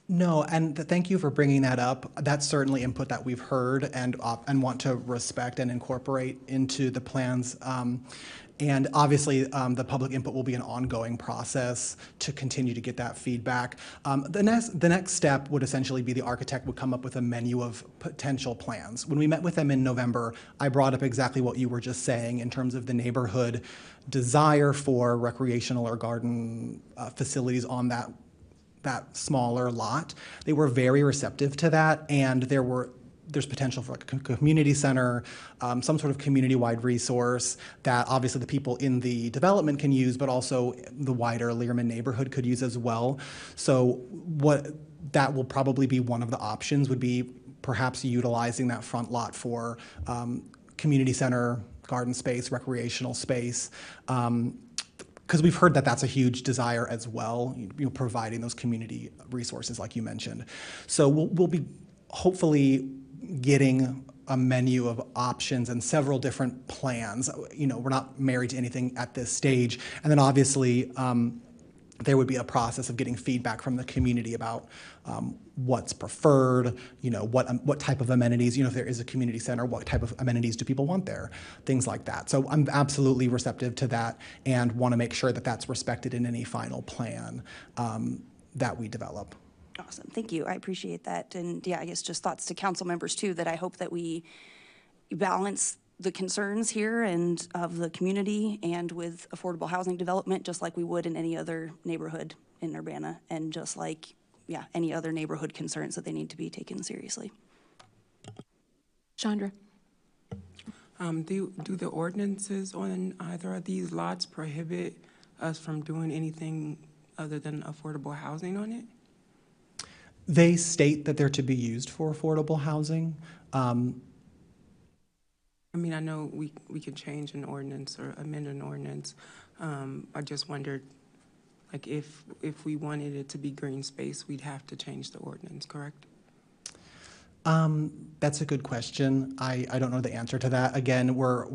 K: No, and thank you for bringing that up. That's certainly input that we've heard and want to respect and incorporate into the plans. And obviously, the public input will be an ongoing process to continue to get that feedback. The next step would essentially be the architect would come up with a menu of potential plans. When we met with them in November, I brought up exactly what you were just saying in terms of the neighborhood desire for recreational or garden facilities on that smaller lot. They were very receptive to that, and there's potential for like a community center, some sort of community-wide resource that obviously the people in the development can use, but also the wider Learman neighborhood could use as well. So that will probably be one of the options, would be perhaps utilizing that front lot for community center, garden space, recreational space. Because we've heard that that's a huge desire as well, providing those community resources like you mentioned. So we'll be hopefully getting a menu of options and several different plans. We're not married to anything at this stage. And then obviously, there would be a process of getting feedback from the community about what's preferred, what type of amenities, if there is a community center, what type of amenities do people want there, things like that. So I'm absolutely receptive to that and want to make sure that that's respected in any final plan that we develop.
G: Awesome, thank you, I appreciate that. And yeah, I guess just thoughts to council members too, that I hope that we balance the concerns here and of the community and with affordable housing development, just like we would in any other neighborhood in Urbana, and just like, any other neighborhood concerns that they need to be taken seriously.
A: Chandra?
D: Do the ordinances on either of these lots prohibit us from doing anything other than affordable housing on it?
K: They state that they're to be used for affordable housing.
D: I know we could change an ordinance or amend an ordinance. I just wondered, if we wanted it to be green space, we'd have to change the ordinance, correct?
K: That's a good question. I don't know the answer to that. Again, we're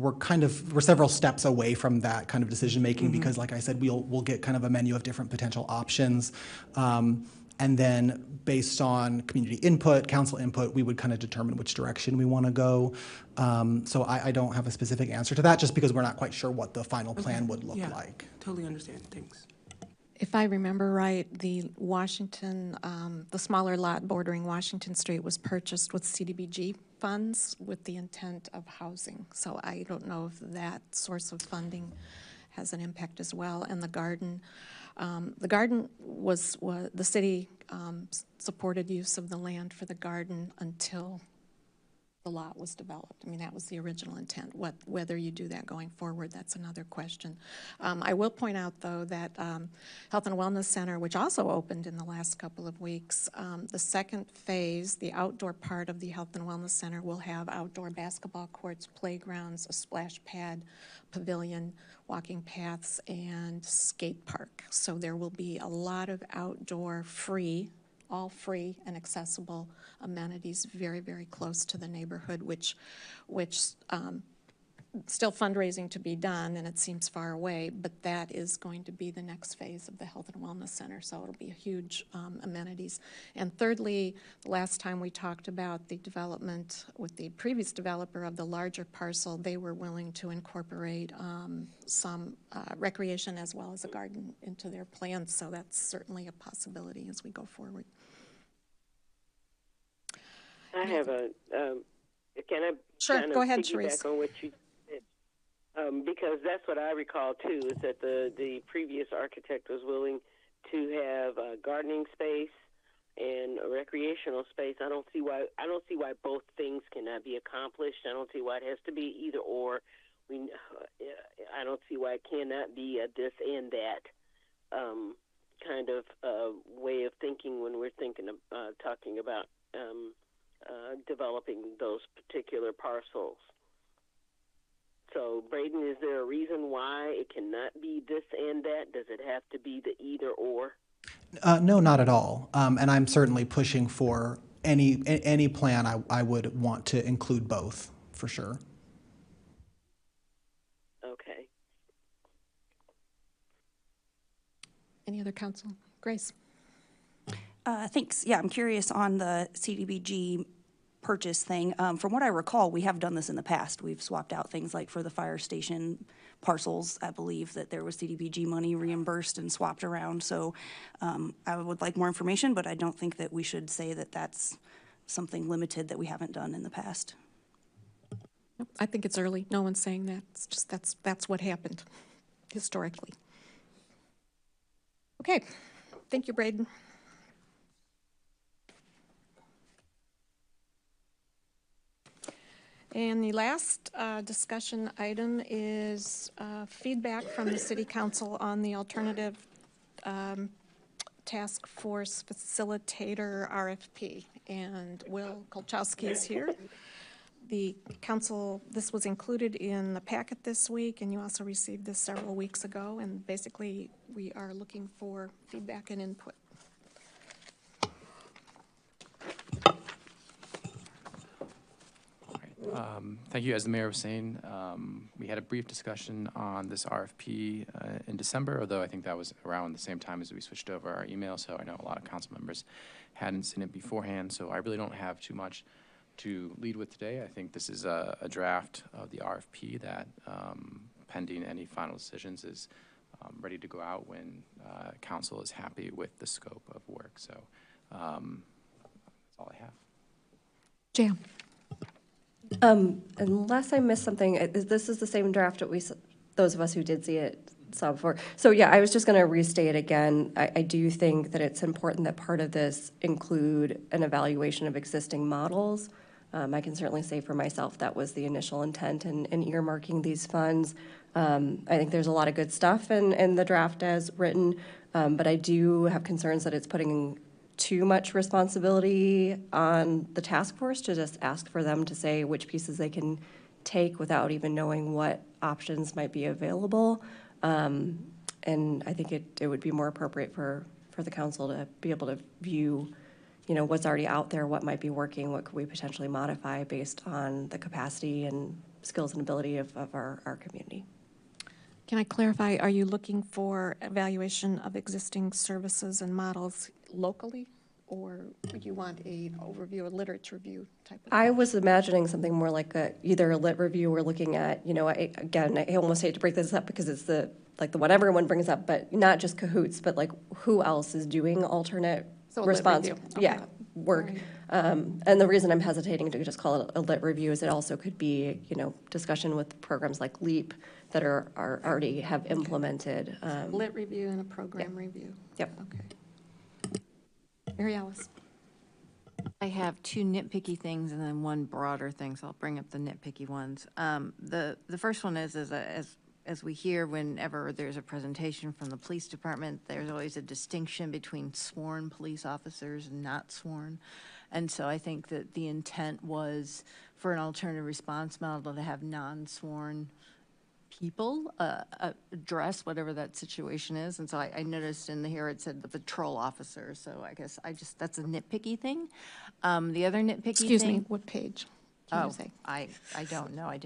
K: several steps away from that kind of decision making because, like I said, we'll get kind of a menu of different potential options. And then based on community input, council input, we would kind of determine which direction we want to go. So I don't have a specific answer to that just because we're not quite sure what the final plan would look like.
D: Totally understand. Thanks.
A: If I remember right, the smaller lot bordering Washington Street was purchased with CDBG funds with the intent of housing. So I don't know if that source of funding has an impact as well. And the garden was the city supported use of the land for the garden until the lot was developed. That was the original intent. Whether you do that going forward, that's another question. I will point out, though, that Health and Wellness Center, which also opened in the last couple of weeks, the second phase, the outdoor part of the Health and Wellness Center, will have outdoor basketball courts, playgrounds, a splash pad, pavilion, walking paths, and skate park. So there will be a lot of outdoor all free and accessible amenities very, very close to the neighborhood, which still fundraising to be done, and it seems far away, but that is going to be the next phase of the Health and Wellness Center, so it'll be a huge amenities. And thirdly, the last time we talked about the development with the previous developer of the larger parcel, they were willing to incorporate some recreation as well as a garden into their plans, so that's certainly a possibility as we go forward.
J: I have can I
A: sure,
J: kind of
A: go ahead,
J: piggyback
A: Therese.
J: on what you said? Because that's what I recall too, is that the previous architect was willing to have a gardening space and a recreational space. I don't see why both things cannot be accomplished. I don't see why it has to be either or. I don't see why it cannot be a this and that kind of way of thinking when we're talking about developing those particular parcels. So, Braden, is there a reason why it cannot be this and that? Does it have to be the either or?
K: No, not at all. And I'm certainly pushing for any plan. I would want to include both, for sure.
J: Okay.
A: Any other council? Grace?
G: Thanks. Yeah, I'm curious on the CDBG purchase thing. From what I recall, we have done this in the past. We've swapped out things like for the fire station parcels. I believe that there was CDBG money reimbursed and swapped around. So I would like more information, but I don't think that we should say that that's something limited that we haven't done in the past.
A: I think it's early. No one's saying that. It's just that's what happened historically. Okay. Thank you, Braden. And the last discussion item is feedback from the City Council on the alternative task force facilitator RFP. And Will Kolchowski is here. The council, this was included in the packet this week, and you also received this several weeks ago. And basically, we are looking for feedback and input.
M: Thank you. As the mayor was saying, we had a brief discussion on this RFP in December, although I think that was around the same time as we switched over our email, so I know a lot of council members hadn't seen it beforehand, so I really don't have too much to lead with today. I think this is a draft of the RFP that, pending any final decisions, is ready to go out when council is happy with the scope of work. So that's all I have.
A: Jan.
I: Unless I missed something, this is the same draft that those of us who did see it saw before. So yeah, I was just going to restate again. I do think that it's important that part of this include an evaluation of existing models. I can certainly say for myself that was the initial intent in earmarking these funds. I think there's a lot of good stuff in the draft as written, but I do have concerns that it's putting too much responsibility on the task force to just ask for them to say which pieces they can take without even knowing what options might be available. And I think it would be more appropriate for the council to be able to view, you know, what's already out there, what might be working, what could we potentially modify based on the capacity and skills and ability of our community.
A: Can I clarify, are you looking for evaluation of existing services and models locally, or would you want an overview, a literature review type of?
I: I was imagining something more like either a lit review or looking at, you know, I almost hate to break this up because it's the one everyone brings up, but not just Cahoots, but like who else is doing alternate response, work. Right. And the reason I'm hesitating to just call it a lit review is it also could be, you know, discussion with programs like LEAP that are already have implemented.
A: Lit review and a program review.
I: Yep.
A: Okay. Mary Alice.
C: I have two nitpicky things and then one broader thing, so I'll bring up the nitpicky ones. The first one is as we hear whenever there's a presentation from the police department, there's always a distinction between sworn police officers and not sworn. And so I think that the intent was for an alternative response model to have non-sworn people address whatever that situation is. And so I noticed in here it said the patrol officer. So I guess that's a nitpicky thing. The other nitpicky
A: Excuse
C: thing.
A: me, what page can you say?
C: I don't know. I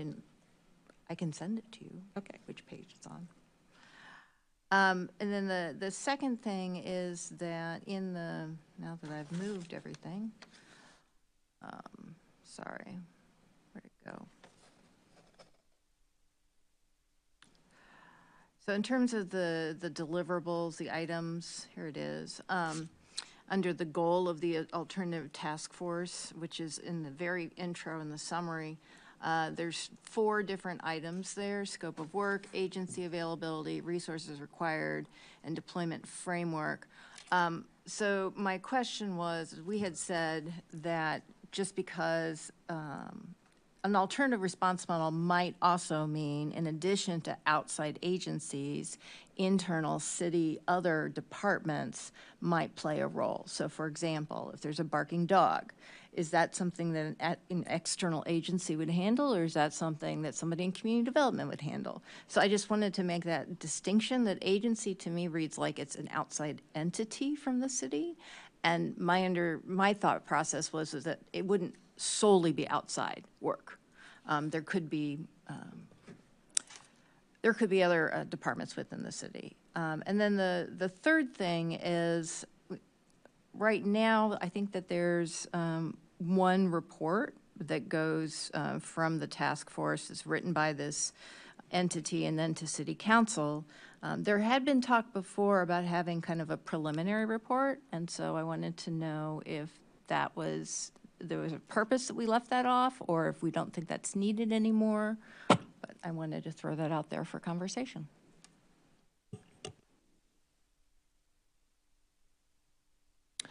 C: can send it to you.
A: Okay.
C: Which page it's on. And then the second thing is that now that I've moved everything, sorry, where'd it go? So in terms of the deliverables, the items, here it is. Under the goal of the alternative task force, which is in the very intro in the summary, there's 4 different items there: scope of work, agency availability, resources required, and deployment framework. So my question was, we had said that just because an alternative response model might also mean, in addition to outside agencies, internal city, other departments might play a role. So for example, if there's a barking dog, is that something that an external agency would handle, or is that something that somebody in community development would handle? So I just wanted to make that distinction, that agency to me reads like it's an outside entity from the city. And my thought process was that it wouldn't solely be outside work. There could be other departments within the city. And then the third thing is, right now, I think that there's one report that goes from the task force. It's written by this entity and then to city council. There had been talk before about having kind of a preliminary report, and so I wanted to know if there was a purpose that we left that off, or if we don't think that's needed anymore. But I wanted to throw that out there for conversation.
A: I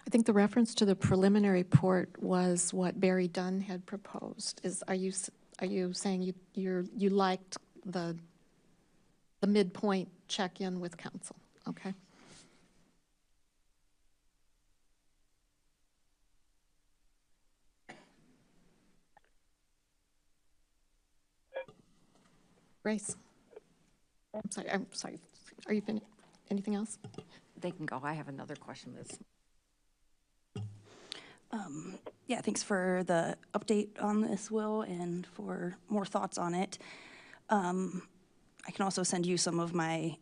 A: think the reference to the preliminary report was what Barry Dunn had proposed. Are you saying you liked the midpoint check-in with council? Okay. Grace. I'm sorry. Are you finished? Anything else?
C: They can go. I have another question.
G: Yeah, thanks for the update on this, Will, and for more thoughts on it. I can also send you some of my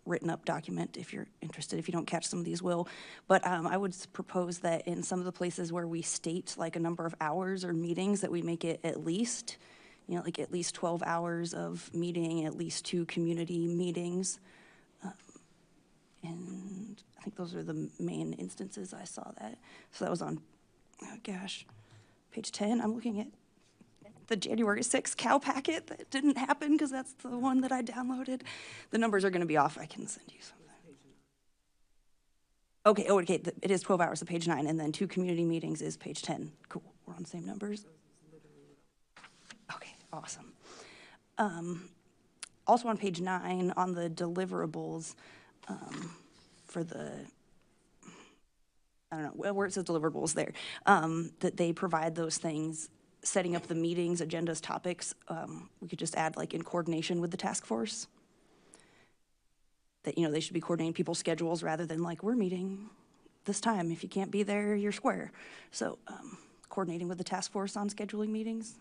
G: written up document if you're interested, if you don't catch some of these, Will. But I would propose that in some of the places where we state like a number of hours or meetings, that we make it at least, like at least 12 hours of meeting, at least 2 community meetings. And I think those are the main instances I saw that. So that was on, oh gosh, page 10. I'm looking at the January 6th Cal packet. That didn't happen because that's the one that I downloaded. The numbers are going to be off. I can send you something. Okay, okay, it is 12 hours, the page 9, and then 2 community meetings is page 10. Cool, we're on the same numbers. Okay, awesome. Also on page 9, on the deliverables, for the, I don't know, where it says deliverables there, that they provide those things, setting up the meetings, agendas, topics. We could just add like in coordination with the task force. That, they should be coordinating people's schedules rather than like, we're meeting this time. If you can't be there, you're square. So coordinating with the task force on scheduling meetings.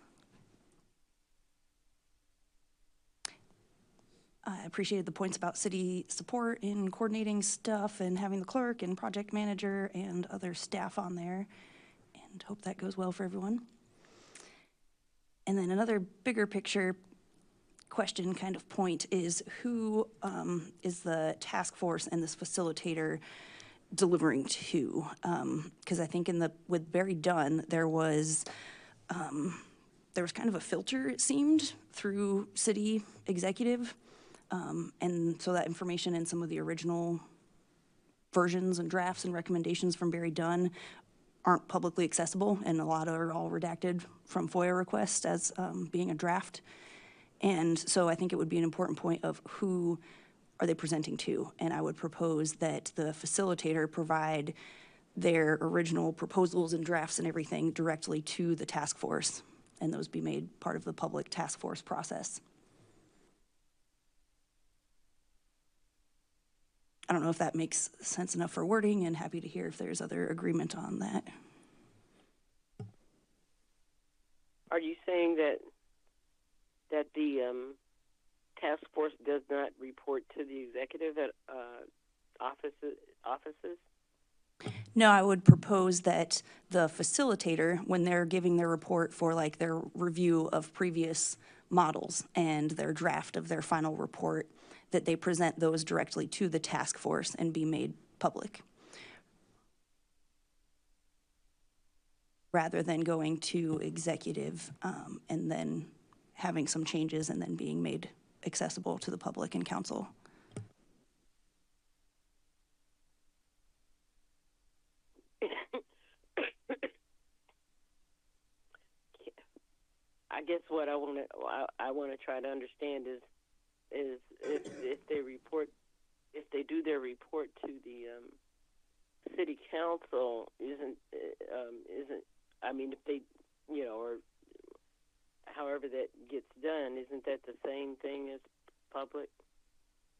G: I appreciated the points about city support in coordinating stuff and having the clerk and project manager and other staff on there, and hope that goes well for everyone. And then another bigger picture question kind of point is who is the task force and this facilitator delivering to? Because I think with Barry Dunn, there was kind of a filter, it seemed, through city executive. And so that information in some of the original versions and drafts and recommendations from Barry Dunn aren't publicly accessible, and a lot are all redacted from FOIA requests as being a draft. And so I think it would be an important point of who are they presenting to, and I would propose that the facilitator provide their original proposals and drafts and everything directly to the task force, and those be made part of the public task force process. I don't know if that makes sense enough for wording, and happy to hear if there's other agreement on that.
J: Are you saying that the task force does not report to the executive at offices?
G: No, I would propose that the facilitator, when they're giving their report for like their review of previous models and their draft of their final report, that they present those directly to the task force and be made public, rather than going to executive and then having some changes and then being made accessible to the public and council.
J: I guess what I want to try to understand is if they do their report to the city council, isn't I mean, if they, or however that gets done, isn't that the same thing as public?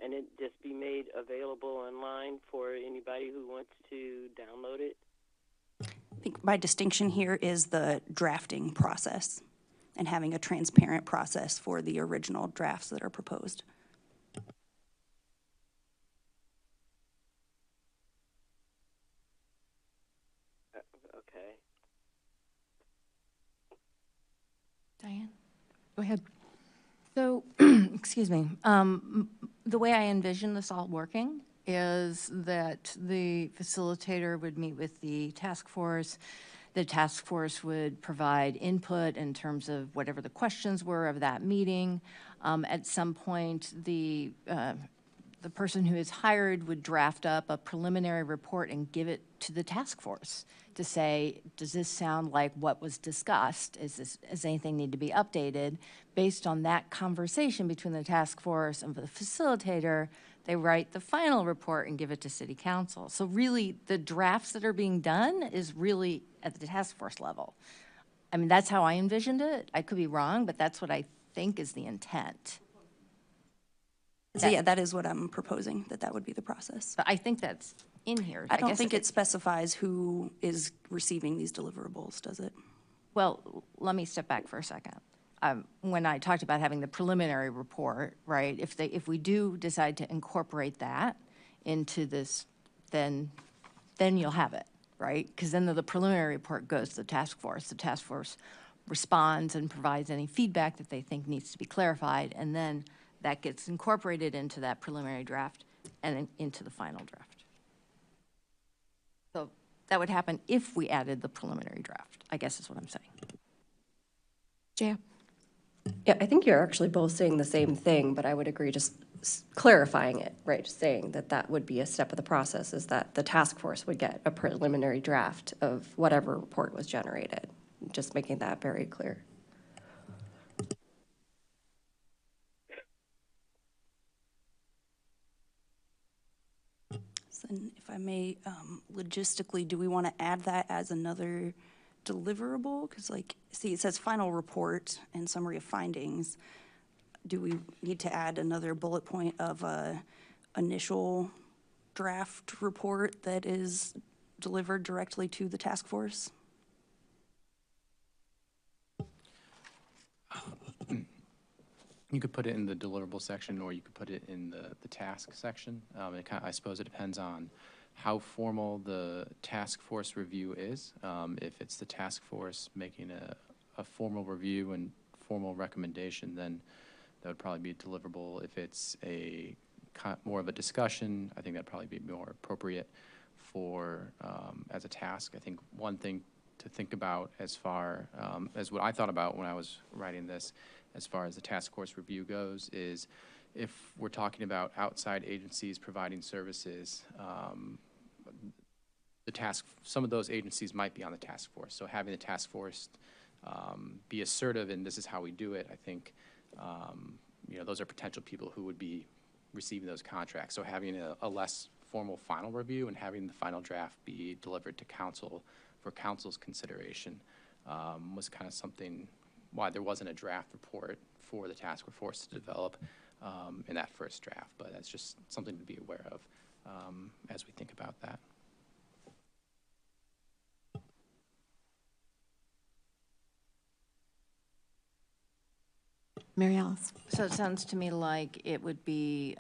J: And it just be made available online for anybody who wants to download it?
G: I think my distinction here is the drafting process and having a transparent process for the original drafts that are proposed.
C: Diane?
N: Go ahead. So, excuse me, the way I envision this all working is that the facilitator would meet with the task force. The task force would provide input in terms of whatever the questions were of that meeting. At some point, the person who is hired would draft up a preliminary report and give it to the task force to say, does this sound like what was discussed? Does anything need to be updated? Based on that conversation between the task force and the facilitator, they write the final report and give it to city council. So really, the drafts that are being done is really at the task force level. I mean, that's how I envisioned it. I could be wrong, but that's what I think is the intent.
G: So yeah, that is what I'm proposing, that would be the process.
N: But I think that's in here.
G: I don't
N: guess
G: think it specifies who is receiving these deliverables, does it?
N: Well, let me step back for a second. When I talked about having the preliminary report, right, if we do decide to incorporate that into this, then you'll have it, right? Because then the preliminary report goes to the task force. The task force responds and provides any feedback that they think needs to be clarified, and then that gets incorporated into that preliminary draft and then into the final draft. So that would happen if we added the preliminary draft, I guess is what I'm saying.
A: Jaya?
I: Yeah, I think you're actually both saying the same thing, but I would agree just clarifying it, right? Saying that that would be a step of the process, is that the task force would get a preliminary draft of whatever report was generated. Just making that very clear.
G: So then, if I may, logistically, do we want to add that as another deliverable? Because like, see, it says final report and summary of findings. Do we need to add another bullet point of a initial draft report that is delivered directly to the task force?
M: You could put it in the deliverable section, or you could put it in the task section. I suppose it depends on how formal the task force review is. If it's the task force making a formal review and formal recommendation, then that would probably be deliverable. If it's more of a discussion, I think that'd probably be more appropriate for as a task. I think one thing to think about as far as what I thought about when I was writing this, as far as the task force review goes, is if we're talking about outside agencies providing services, some of those agencies might be on the task force. So having the task force be assertive and this is how we do it, I think, those are potential people who would be receiving those contracts. So having a less formal final review and having the final draft be delivered to council for council's consideration was kind of something why there wasn't a draft report for the task force to develop in that first draft. But that's just something to be aware of as we think about that.
A: Mary Alice?
N: So it sounds to me like it would be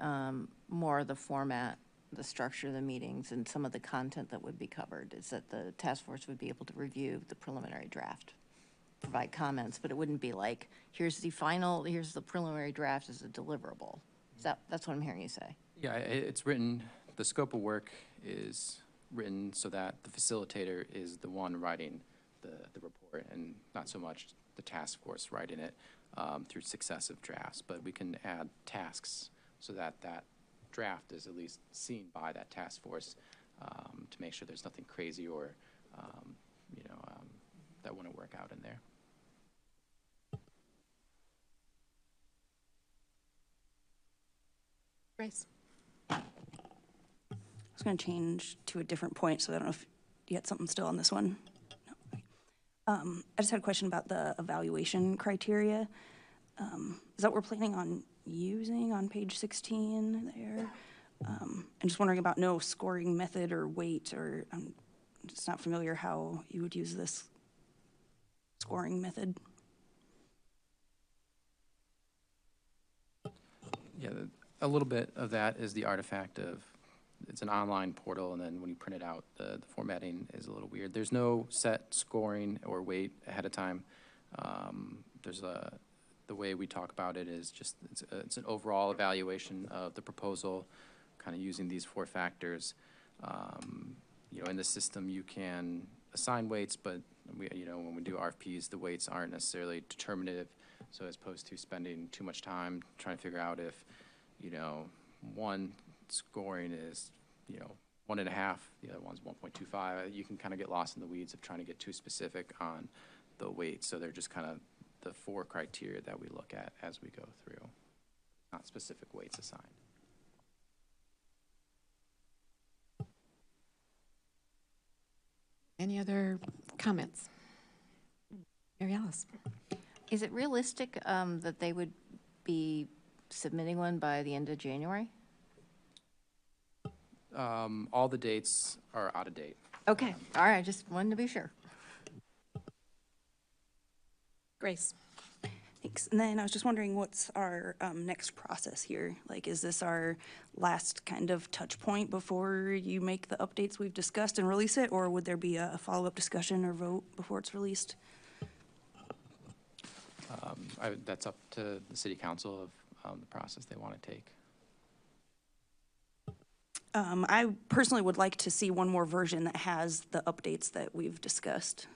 N: more the format, the structure of the meetings, and some of the content that would be covered is that the task force would be able to review the preliminary draft, provide comments, but it wouldn't be like, here's the preliminary draft as a deliverable. That's what I'm hearing you say.
M: Yeah, it's written, the scope of work is written so that the facilitator is the one writing the report and not so much the task force writing it through successive drafts. But we can add tasks so that that draft is at least seen by that task force to make sure there's nothing crazy or, that wouldn't work out in there.
A: Grace?
G: I was going to change to a different point, so I don't know if you had something still on this one. No. Okay. I just had a question about the evaluation criteria. Is that what we're planning on using on page 16 there? I'm just wondering about no scoring method or weight, or I'm just not familiar how you would use this scoring method.
M: Yeah, a little bit of that is the artifact of, it's an online portal, and then when you print it out, the formatting is a little weird. There's no set scoring or weight ahead of time. the way we talk about it is just, it's an overall evaluation of the proposal, kind of using these 4 factors. You know, in the system, you can assign weights, but when we do RFPs, the weights aren't necessarily determinative. So as opposed to spending too much time trying to figure out if, one scoring is, 1.5, the other one's 1.25, you can kind of get lost in the weeds of trying to get too specific on the weights. So they're just kind of the 4 criteria that we look at as we go through, not specific weights assigned.
A: Any other comments? Mary Alice?
C: Is it realistic that they would be submitting one by the end of January?
M: All the dates are out of date.
C: Okay, all right, just wanted to be sure.
A: Grace?
G: Thanks. And then I was just wondering, what's our next process here? Like, is this our last kind of touch point before you make the updates we've discussed and release it? Or would there be a follow-up discussion or vote before it's released?
M: That's up to the city council of the process they want to take.
G: I personally would like to see one more version that has the updates that we've discussed.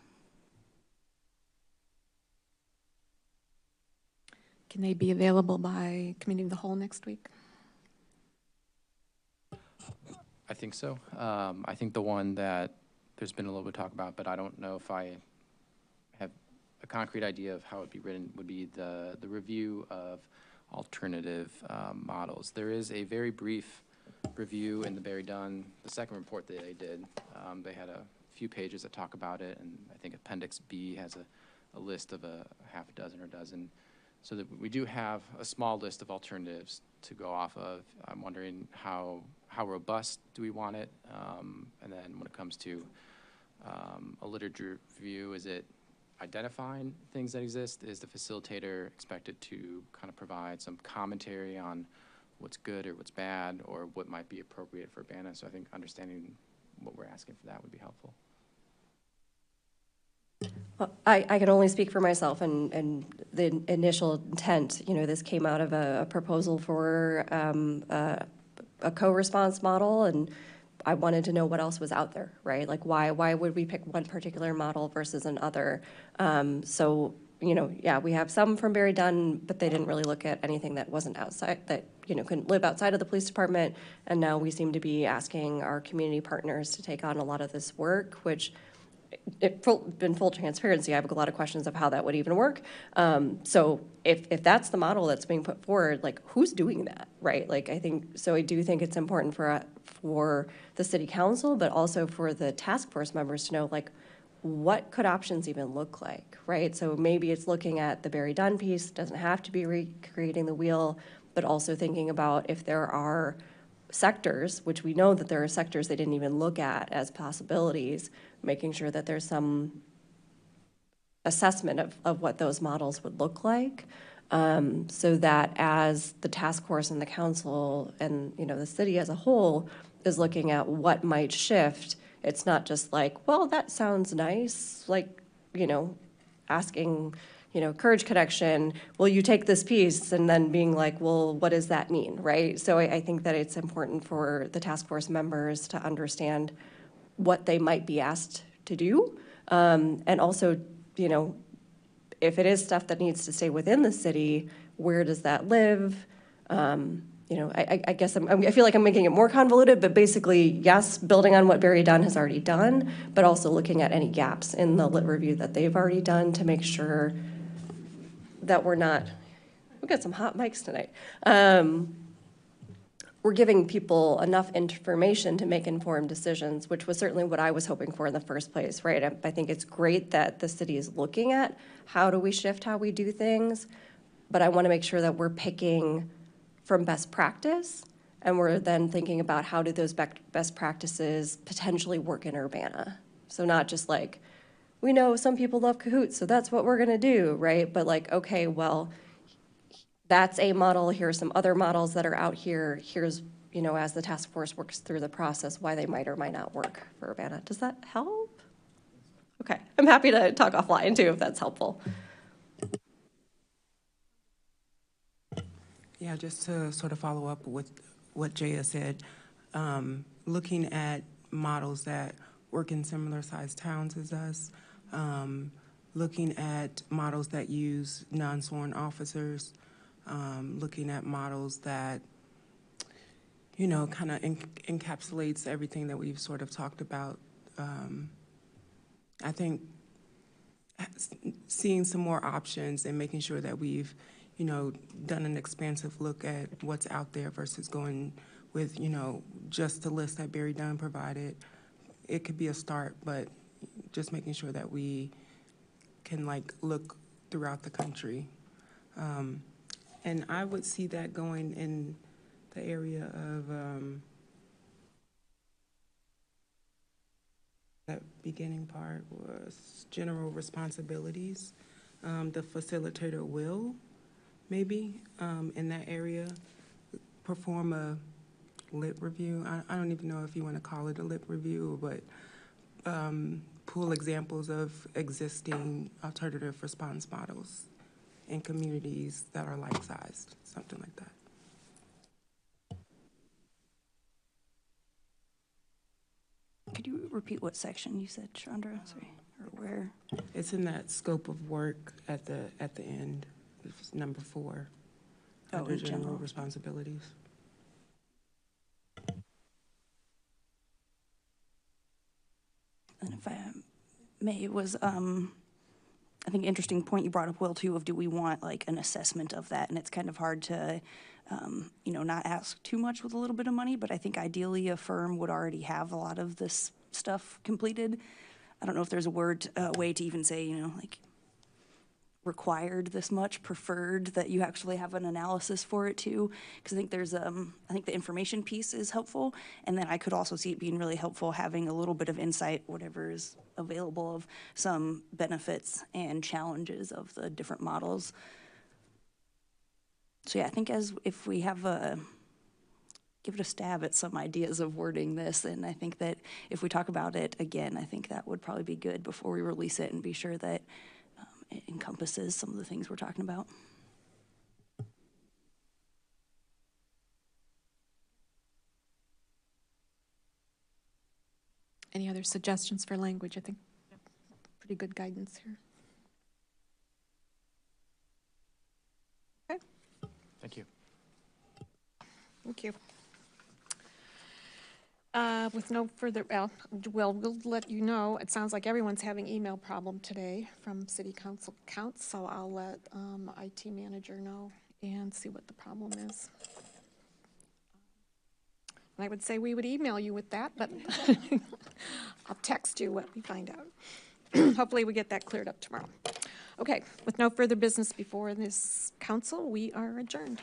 A: Can they be available by committee of the whole next week?
M: I think so. I think the one that there's been a little bit of talk about, but I don't know if I have a concrete idea of how it'd be written, would be the review of alternative models. There is a very brief review in the Barry Dunn, the second report that they did. They had a few pages that talk about it, and I think Appendix B has a list of a half a dozen or dozen. So that we do have a small list of alternatives to go off of. I'm wondering how robust do we want it? And then when it comes to a literature review, is it identifying things that exist? Is the facilitator expected to kind of provide some commentary on what's good or what's bad or what might be appropriate for Urbana? So I think understanding what we're asking for that would be helpful.
I: Well, I can only speak for myself and the initial intent, this came out of a proposal for a co-response model, and I wanted to know what else was out there, right? Like why would we pick one particular model versus another? So, yeah, we have some from Barry Dunn, but they didn't really look at anything that wasn't outside, that, couldn't live outside of the police department. And now we seem to be asking our community partners to take on a lot of this work, which in full transparency, I have a lot of questions of how that would even work. So if that's the model that's being put forward, like who's doing that, right? Like I do think it's important for the city council, but also for the task force members to know, like, what could options even look like, right? So maybe it's looking at the Barry Dunn piece, doesn't have to be recreating the wheel, but also thinking about if there are sectors, which we know that there are sectors they didn't even look at as possibilities, making sure that there's some assessment of what those models would look like, so that as the task force and the council and the city as a whole is looking at what might shift, it's not just like, well, that sounds nice, like, asking, Courage Connection, will you take this piece? And then being like, well, what does that mean, right? So I think that it's important for the task force members to understand what they might be asked to do. And also, if it is stuff that needs to stay within the city, where does that live? I guess I feel like I'm making it more convoluted, but basically, yes, building on what Barry Dunn has already done, but also looking at any gaps in the lit review that they've already done to make sure that we've got some hot mics tonight. We're giving people enough information to make informed decisions, which was certainly what I was hoping for in the first place, right? I think it's great that the city is looking at how do we shift how we do things, but I want to make sure that we're picking from best practice, and we're then thinking about how do those best practices potentially work in Urbana. So not just like, we know some people love Cahoots, so that's what we're going to do, right? But like, okay, well, that's a model. Here are some other models that are out here. Here's, as the task force works through the process, why they might or might not work for Urbana. Does that help? Okay, I'm happy to talk offline too if that's helpful.
D: Yeah, just to sort of follow up with what Jaya said, looking at models that work in similar sized towns as us, looking at models that use non-sworn officers, looking at models that, you know, kind of encapsulates everything that we've sort of talked about. I think seeing some more options and making sure that we've, you know, done an expansive look at what's out there versus going with, you know, just the list that Barry Dunn provided. It could be a start, but just making sure that we can like look throughout the country. And I would see that going in the area of that beginning part was general responsibilities. The facilitator will maybe in that area perform a lit review. I don't even know if you want to call it a lit review, but pull examples of existing alternative response models in communities that are like-sized, something like that.
G: Could you repeat what section you said, Chandra? Sorry, or where?
D: It's in that scope of work at the end, it's number 4, under
G: in
D: general
G: general.
D: responsibilities.
G: And if I may, it was, I think, interesting point you brought up, Will, too, of do we want like an assessment of that? And it's kind of hard to, you know, not ask too much with a little bit of money, but I think ideally a firm would already have a lot of this stuff completed. I don't know if there's a way to even say, you know, like required this much, preferred that you actually have an analysis for it too, because I think there's I think the information piece is helpful, and then I could also see it being really helpful having a little bit of insight, whatever is available, of some benefits and challenges of the different models. So yeah, I think if we have give it a stab at some ideas of wording this, and I think that if we talk about it again, I think that would probably be good before we release it and be sure that it encompasses some of the things we're talking about.
A: Any other suggestions for language? I think pretty good guidance here. Okay.
M: Thank you.
A: Thank you. With no further, we'll let you know. It sounds like everyone's having email problem today from city council accounts, so I'll let IT manager know and see what the problem is. I would say we would email you with that, but I'll text you what we find out. Hopefully we get that cleared up tomorrow. Okay, with no further business before this council, we are adjourned.